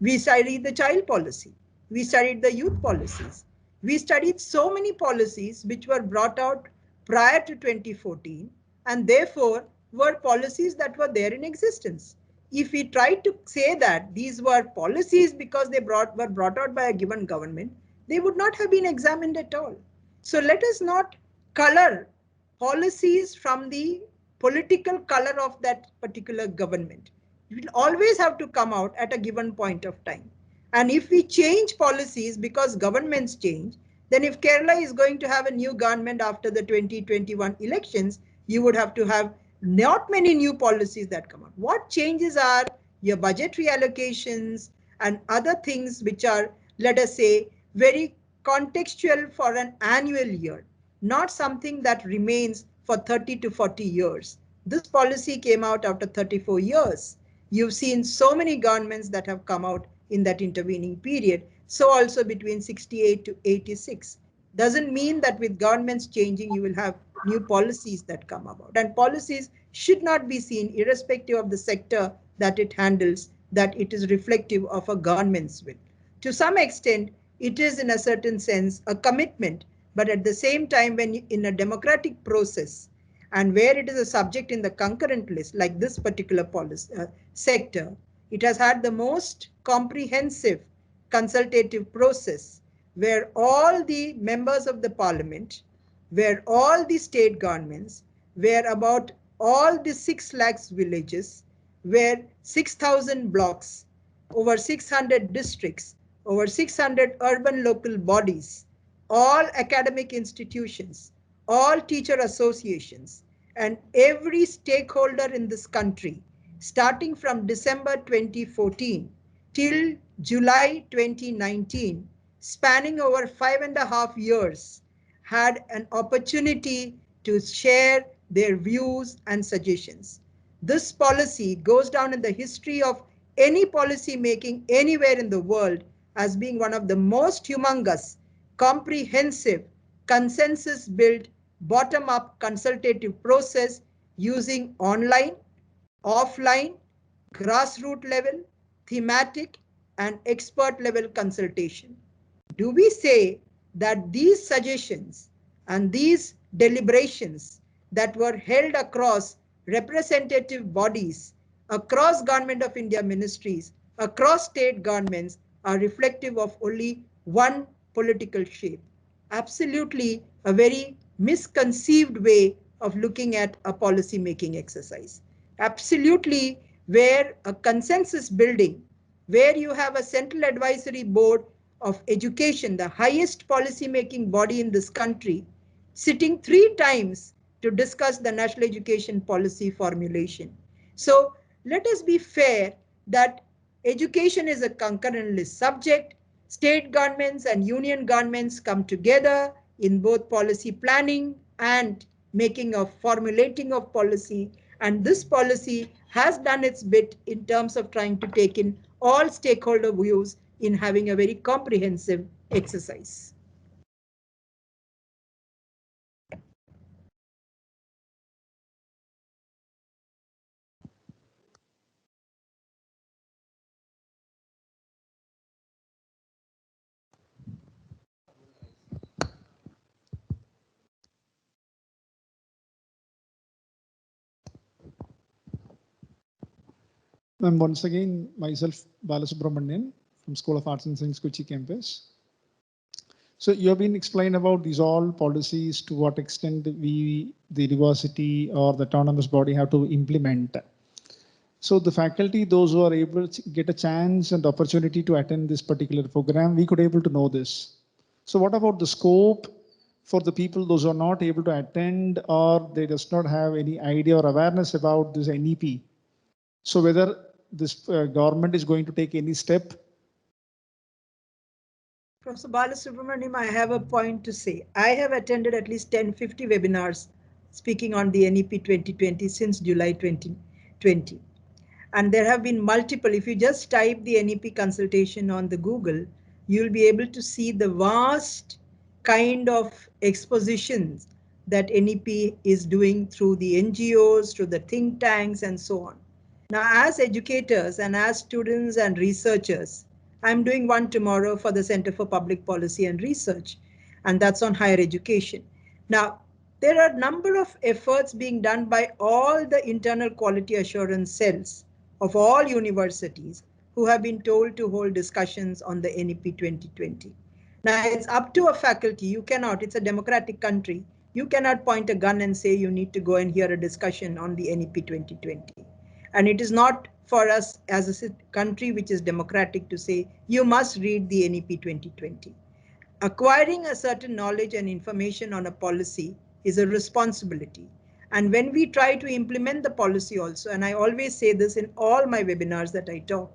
Speaker 1: We studied the child policy. We studied the youth policies. We studied so many policies which were brought out prior to 2014 and therefore were policies that were there in existence. If we tried to say that these were policies because they were brought out by a given government, they would not have been examined at all. So let us not color policies from the political color of that particular government. It will always have to come out at a given point of time. And if we change policies because governments change, then if Kerala is going to have a new government after the 2021 elections, you would have to have not many new policies that come out. What changes are your budgetary allocations and other things which are, let us say, very contextual for an annual year, not something that remains for 30 to 40 years. This policy came out after 34 years. You've seen so many governments that have come out in that intervening period. So also between 68 to 86. Doesn't mean that with governments changing, you will have new policies that come about. And policies should not be seen, irrespective of the sector that it handles, that it is reflective of a government's will. To some extent, it is in a certain sense a commitment, but at the same time, when in a democratic process and where it is a subject in the concurrent list, like this particular policy sector, it has had the most comprehensive consultative process where all the members of the parliament, where all the state governments, where about all the 6 lakhs villages, where 6,000 blocks, over 600 districts, over 600 urban local bodies, all academic institutions, all teacher associations, and every stakeholder in this country, starting from December 2014 till July 2019, spanning over 5.5 years, had an opportunity to share their views and suggestions. This policy goes down in the history of any policy making anywhere in the world as being one of the most humongous, comprehensive, consensus-built, bottom-up consultative process using online, offline, grassroots level, thematic, and expert level consultation. Do we say that these suggestions and these deliberations that were held across representative bodies, across Government of India ministries, across state governments, are reflective of only one political shape? Absolutely a very misconceived way of looking at a policy making exercise. Absolutely, where a consensus building, where you have a central advisory board of education, the highest policy making body in this country, sitting 3 times to discuss the national education policy formulation. So let us be fair that education is a concurrent list subject. State governments and union governments come together in both policy planning and making of formulating of policy. And this policy has done its bit in terms of trying to take in all stakeholder views in having a very comprehensive exercise.
Speaker 4: And once again, myself, Balasubramanian from School of Arts and Science, Kochi campus. So you have been explained about these all policies, to what extent the university or the autonomous body have to implement. So the faculty, those who are able to get a chance and opportunity to attend this particular program, we could able to know this. So what about the scope for the people, those who are not able to attend or they does not have any idea or awareness about this NEP? So whether this government is going to take any step?
Speaker 1: Professor Balasubramaniam, I have a point to say. I have attended at least 10-50 webinars speaking on the NEP 2020 since July 2020. And there have been multiple. If you just type the NEP consultation on the Google, you'll be able to see the vast kind of expositions that NEP is doing through the NGOs, through the think tanks, and so on. Now, as educators and as students and researchers, I'm doing one tomorrow for the Center for Public Policy and Research, and that's on higher education. Now, there are a number of efforts being done by all the internal quality assurance cells of all universities who have been told to hold discussions on the NEP 2020. Now, it's up to a faculty. You cannot, it's a democratic country. You cannot point a gun and say you need to go and hear a discussion on the NEP 2020. And it is not for us as a country which is democratic to say you must read the NEP 2020. Acquiring a certain knowledge and information on a policy is a responsibility. And when we try to implement the policy also, and I always say this in all my webinars that I talk,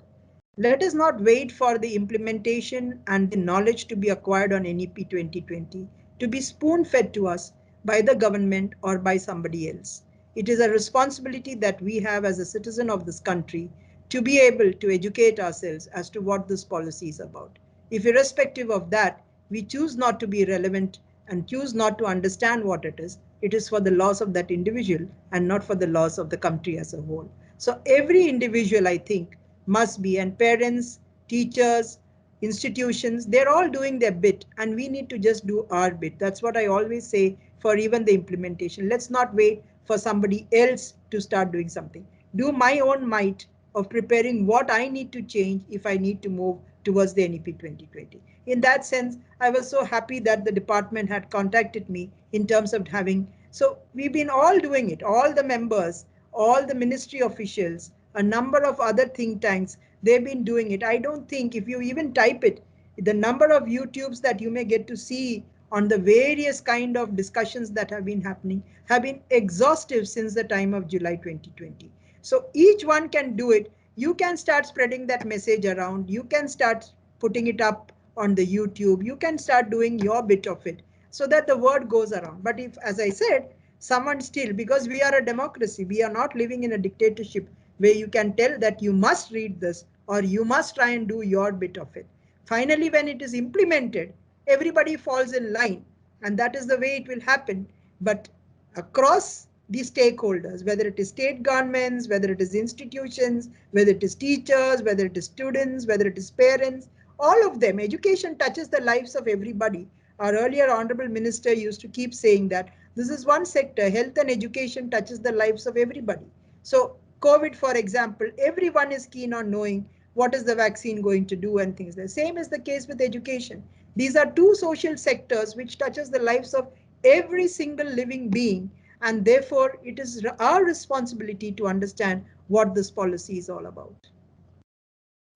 Speaker 1: let us not wait for the implementation and the knowledge to be acquired on NEP 2020 to be spoon-fed to us by the government or by somebody else. It is a responsibility that we have as a citizen of this country to be able to educate ourselves as to what this policy is about. If irrespective of that, we choose not to be relevant and choose not to understand what it is for the loss of that individual and not for the loss of the country as a whole. So every individual, I think, must be, and parents, teachers, institutions, they're all doing their bit, and we need to just do our bit. That's what I always say for even the implementation. Let's not wait for somebody else to start doing something. Do my own might of preparing what I need to change if I need to move towards the NEP 2020. In that sense, I was so happy that the department had contacted me in terms of having, so we've been all doing it, all the members, all the ministry officials, a number of other think tanks, they've been doing it. I don't think if you even type it, the number of YouTubes that you may get to see on the various kind of discussions that have been happening have been exhaustive since the time of July 2020. So each one can do it. You can start spreading that message around. You can start putting it up on the YouTube. You can start doing your bit of it so that the word goes around. But if, as I said, someone still, because we are a democracy, we are not living in a dictatorship where you can tell that you must read this or you must try and do your bit of it. Finally, when it is implemented, everybody falls in line, and that is the way it will happen. But across the stakeholders, whether it is state governments, whether it is institutions, whether it is teachers, whether it is students, whether it is parents, all of them, education touches the lives of everybody. Our earlier honorable minister used to keep saying that this is one sector, health and education touches the lives of everybody. So COVID, for example, everyone is keen on knowing what is the vaccine going to do and things. The same is the case with education. These are two social sectors which touches the lives of every single living being, and therefore it is our responsibility to understand what this policy is all about.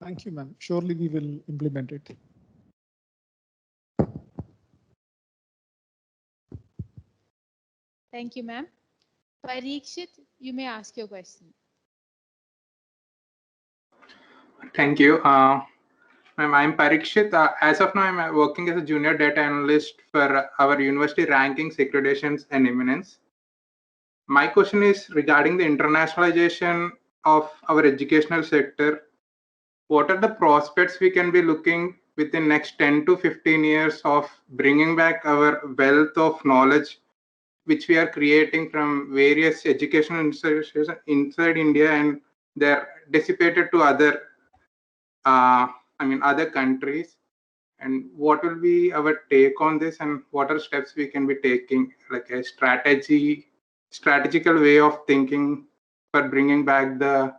Speaker 4: Thank you, ma'am. Surely we will implement it.
Speaker 2: Thank you, ma'am. Parikshit, you may ask your question.
Speaker 8: Thank you. Ma'am, I'm Parikshit. As of now, I'm working as a junior data analyst for our university rankings, accreditations, and eminence. My question is regarding the internationalization of our educational sector. What are the prospects we can be looking within next 10 to 15 years of bringing back our wealth of knowledge, which we are creating from various educational institutions inside India, and they're dissipated to other other countries? And what will be our take on this, and what are steps we can be taking, like a strategical way of thinking for bringing back the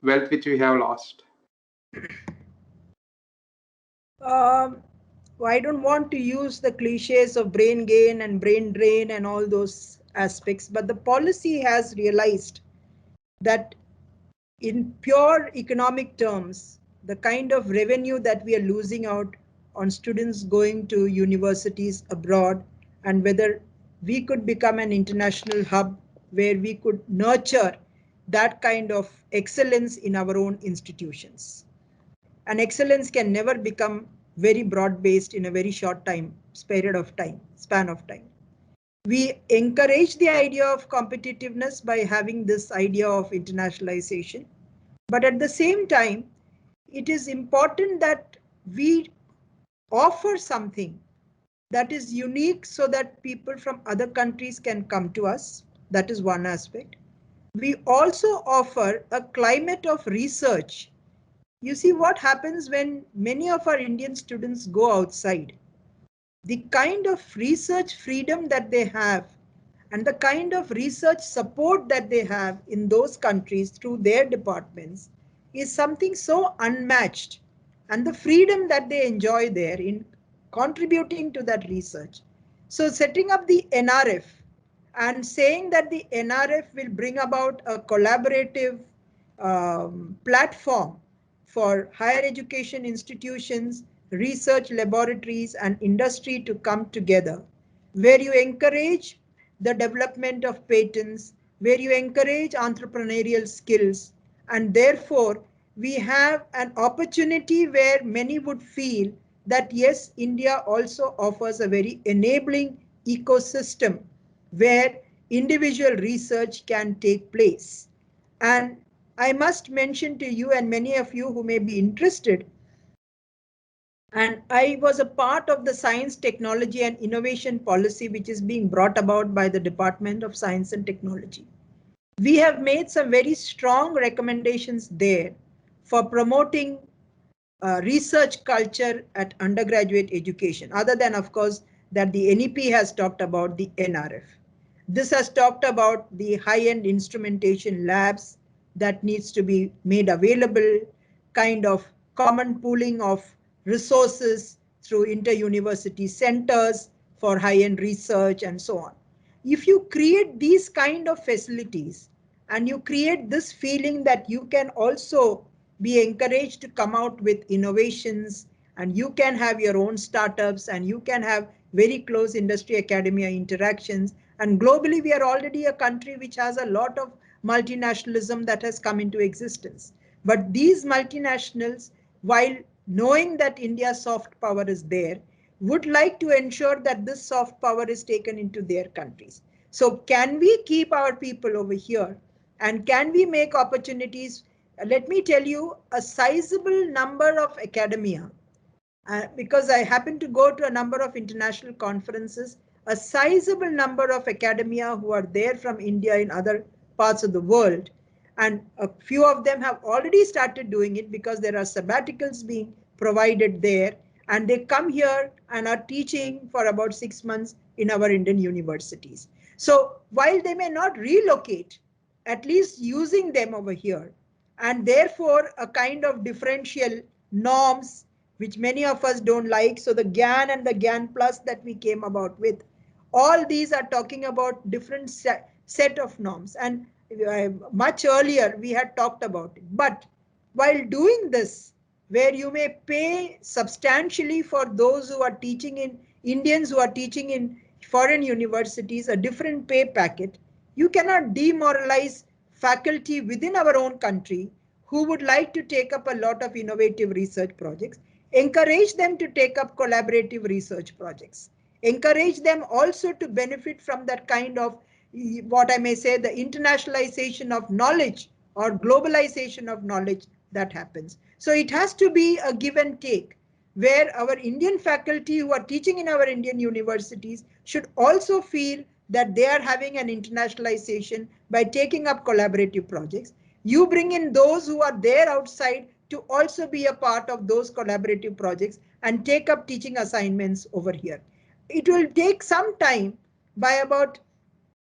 Speaker 8: wealth which we have lost?
Speaker 1: I don't want to use the cliches of brain gain and brain drain and all those aspects, but the policy has realized that in pure economic terms, the kind of revenue that we are losing out on students going to universities abroad, and whether we could become an international hub where we could nurture that kind of excellence in our own institutions. And excellence can never become very broad-based in a very short span of time. We encourage the idea of competitiveness by having this idea of internationalization. But at the same time, it is important that we offer something that is unique so that people from other countries can come to us. That is one aspect. We also offer a climate of research. You see what happens when many of our Indian students go outside. The kind of research freedom that they have and the kind of research support that they have in those countries through their departments is something so unmatched. And the freedom that they enjoy there in contributing to that research. So setting up the NRF and saying that the NRF will bring about a collaborative platform for higher education institutions, research laboratories, and industry to come together, where you encourage the development of patents, where you encourage entrepreneurial skills, and therefore we have an opportunity where many would feel that yes, India also offers a very enabling ecosystem where individual research can take place. And I must mention to you and many of you who may be interested, and I was a part of the science, technology and innovation policy which is being brought about by the Department of Science and Technology. We have made some very strong recommendations there for promoting research culture at undergraduate education, other than of course that the NEP has talked about the NRF. This has talked about the high-end instrumentation labs that needs to be made available, kind of common pooling of resources through inter-university centers for high-end research and so on. If you create these kind of facilities and you create this feeling that you can also be encouraged to come out with innovations and you can have your own startups and you can have very close industry academia interactions. And globally, we are already a country which has a lot of multinationalism that has come into existence. But these multinationals, while knowing that India's soft power is there, would like to ensure that this soft power is taken into their countries. So can we keep our people over here and can we make opportunities? Let me tell you, a sizable number of academia, because I happen to go to a number of international conferences, a sizable number of academia who are there from India in other parts of the world. And a few of them have already started doing it because there are sabbaticals being provided there. And they come here and are teaching for about 6 months in our Indian universities. So while they may not relocate, at least using them over here, and therefore a kind of differential norms which many of us don't like. So the GAN and the GAN plus that we came about with, all these are talking about different set of norms. And much earlier we had talked about it. But while doing this, where you may pay substantially for those who are teaching in Indians who are teaching in foreign universities, a different pay packet, you cannot demoralize faculty within our own country who would like to take up a lot of innovative research projects. Encourage them to take up collaborative research projects. Encourage them also to benefit from that kind of, what I may say, the internationalization of knowledge or globalization of knowledge that happens. So it has to be a give and take, where our Indian faculty who are teaching in our Indian universities should also feel that they are having an internationalization by taking up collaborative projects. You bring in those who are there outside to also be a part of those collaborative projects and take up teaching assignments over here. It will take some time, by about,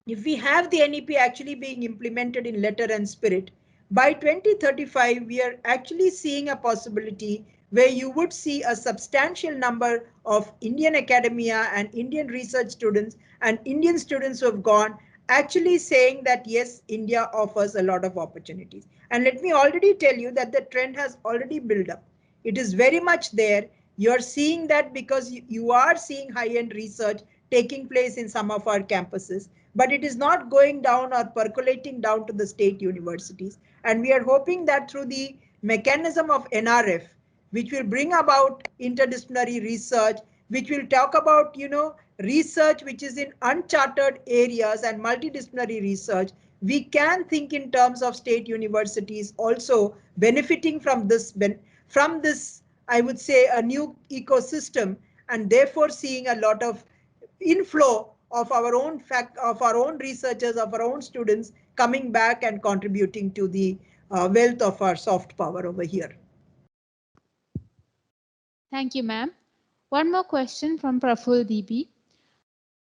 Speaker 1: if we have the NEP actually being implemented in letter and spirit, by 2035, we are actually seeing a possibility where you would see a substantial number of Indian academia and Indian research students and Indian students who have gone actually saying that, yes, India offers a lot of opportunities. And let me already tell you that the trend has already built up. It is very much there. You're seeing that because you are seeing high-end research taking place in some of our campuses, but it is not going down or percolating down to the state universities. And we are hoping that through the mechanism of NRF, which will bring about interdisciplinary research, which will talk about, research which is in uncharted areas and multidisciplinary research. We can think in terms of state universities also benefiting from this, I would say, a new ecosystem, and therefore seeing a lot of inflow of our own researchers, of our own students coming back and contributing to the wealth of our soft power over here.
Speaker 2: Thank you, ma'am. One more question from Praful DB.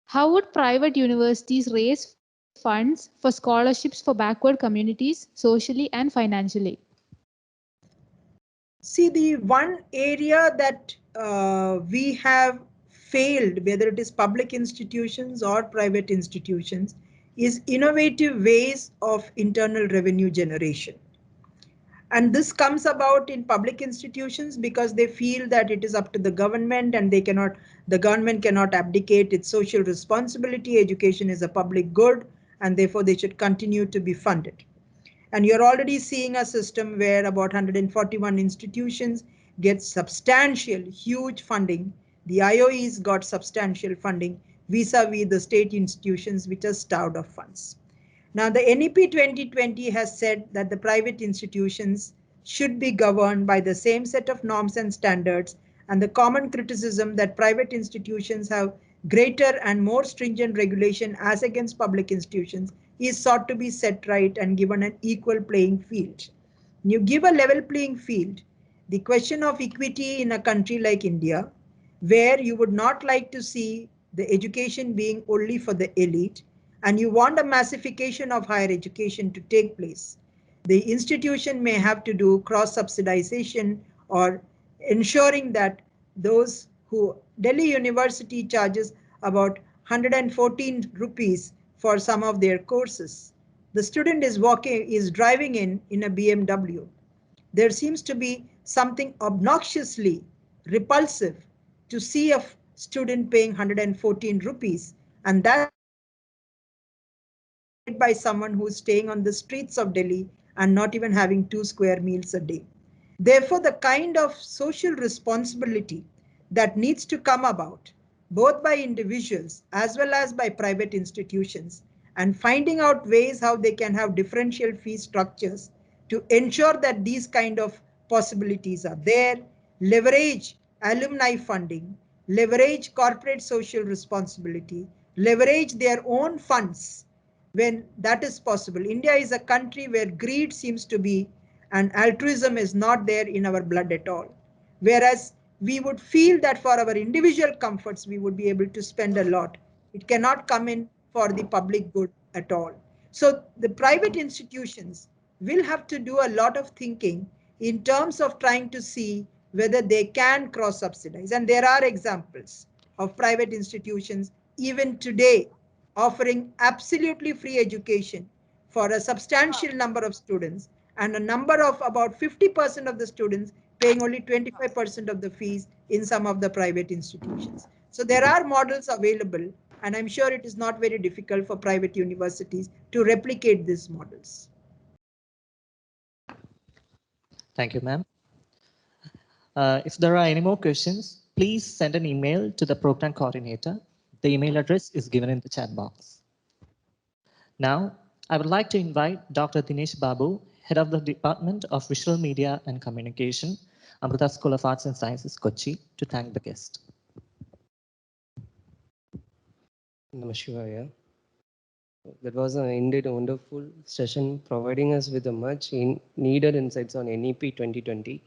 Speaker 2: How would private universities raise funds for scholarships for backward communities, socially and financially?
Speaker 1: See, the one area that we have failed, whether it is public institutions or private institutions, is innovative ways of internal revenue generation. And this comes about in public institutions because they feel that it is up to the government and the government cannot abdicate its social responsibility. Education is a public good and therefore they should continue to be funded. And you're already seeing a system where about 141 institutions get substantial, huge funding. The IOEs got substantial funding vis-a-vis the state institutions which are starved of funds. Now, the NEP 2020 has said that the private institutions should be governed by the same set of norms and standards, and the common criticism that private institutions have greater and more stringent regulation as against public institutions is sought to be set right and given an equal playing field. When you give a level playing field, the question of equity in a country like India, where you would not like to see the education being only for the elite, and you want a massification of higher education to take place, the institution may have to do cross subsidization or ensuring that those who Delhi University charges about 114 rupees for some of their courses. The student is driving in a BMW. There seems to be something obnoxiously repulsive to see a student paying 114 rupees, and that by someone who is staying on the streets of Delhi and not even having 2 square meals a day. Therefore, the kind of social responsibility that needs to come about, both by individuals as well as by private institutions, and finding out ways how they can have differential fee structures to ensure that these kind of possibilities are there, leverage alumni funding, leverage corporate social responsibility, leverage their own funds when that is possible. India is a country where greed seems to be and altruism is not there in our blood at all. Whereas we would feel that for our individual comforts, we would be able to spend a lot. It cannot come in for the public good at all. So the private institutions will have to do a lot of thinking in terms of trying to see whether they can cross subsidize. And there are examples of private institutions even today offering absolutely free education for a substantial number of students, and a number of about 50% of the students paying only 25% of the fees in some of the private institutions. So there are models available, and I'm sure it is not very difficult for private universities to replicate these models.
Speaker 9: Thank you, ma'am. If there are any more questions, please send an email to the program coordinator. The email address is given in the chat box. Now, I would like to invite Dr. Dinesh Babu, Head of the Department of Visual Media and Communication, Amrita School of Arts and Sciences, Kochi, to thank the guest.
Speaker 10: Namaskar. That was indeed a wonderful session, providing us with a much needed insights on NEP 2020.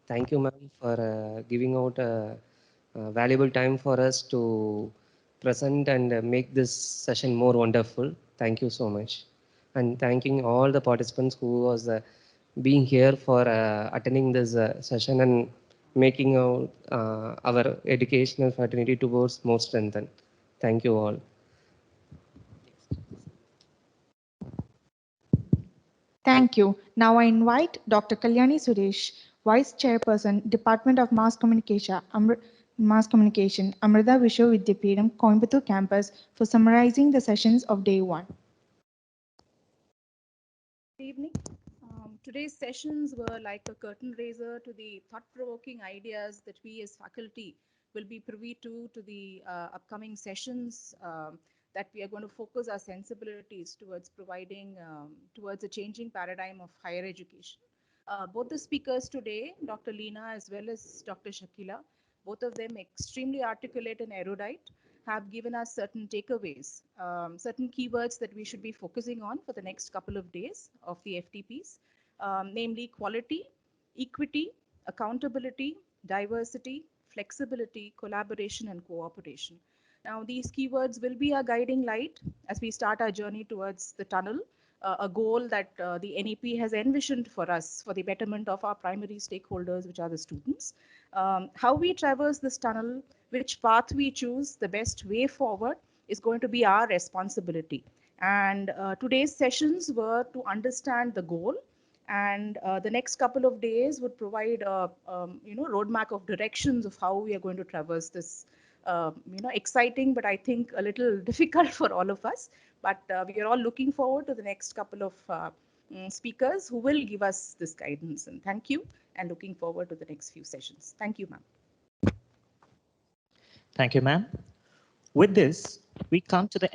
Speaker 10: Thank you, ma'am, for giving out a valuable time for us to present and make this session more wonderful. Thank you so much. And thanking all the participants who was being here for attending this session and making our educational fraternity towards more strengthened. Thank you all.
Speaker 11: Thank you. Now I invite Dr. Kalyani Suresh, Vice Chairperson, Department of Mass Communication, Amrita Vishwa Vidyapeetham, Coimbatore campus, for summarizing the sessions of day 1.
Speaker 7: evening. Today's sessions were like a curtain raiser to the thought-provoking ideas that we as faculty will be privy to the upcoming sessions that we are going to focus our sensibilities towards providing towards a changing paradigm of higher education. Both the speakers today, Dr. Leena as well as Dr. Shakila, both of them extremely articulate and erudite, have given us certain takeaways, certain keywords that we should be focusing on for the next couple of days of the FTPs, namely quality, equity, accountability, diversity, flexibility, collaboration, and cooperation. Now, these keywords will be our guiding light as we start our journey towards the tunnel, a goal that the NEP has envisioned for us for the betterment of our primary stakeholders, which are the students. How we traverse this tunnel, which path we choose, the best way forward is going to be our responsibility. And today's sessions were to understand the goal, and the next couple of days would provide a roadmap of directions of how we are going to traverse this exciting, but I think a little difficult for all of us. But we are all looking forward to the next couple of speakers who will give us this guidance. And thank you, and looking forward to the next few sessions. Thank you, ma'am.
Speaker 9: Thank you, ma'am. With this, we come to the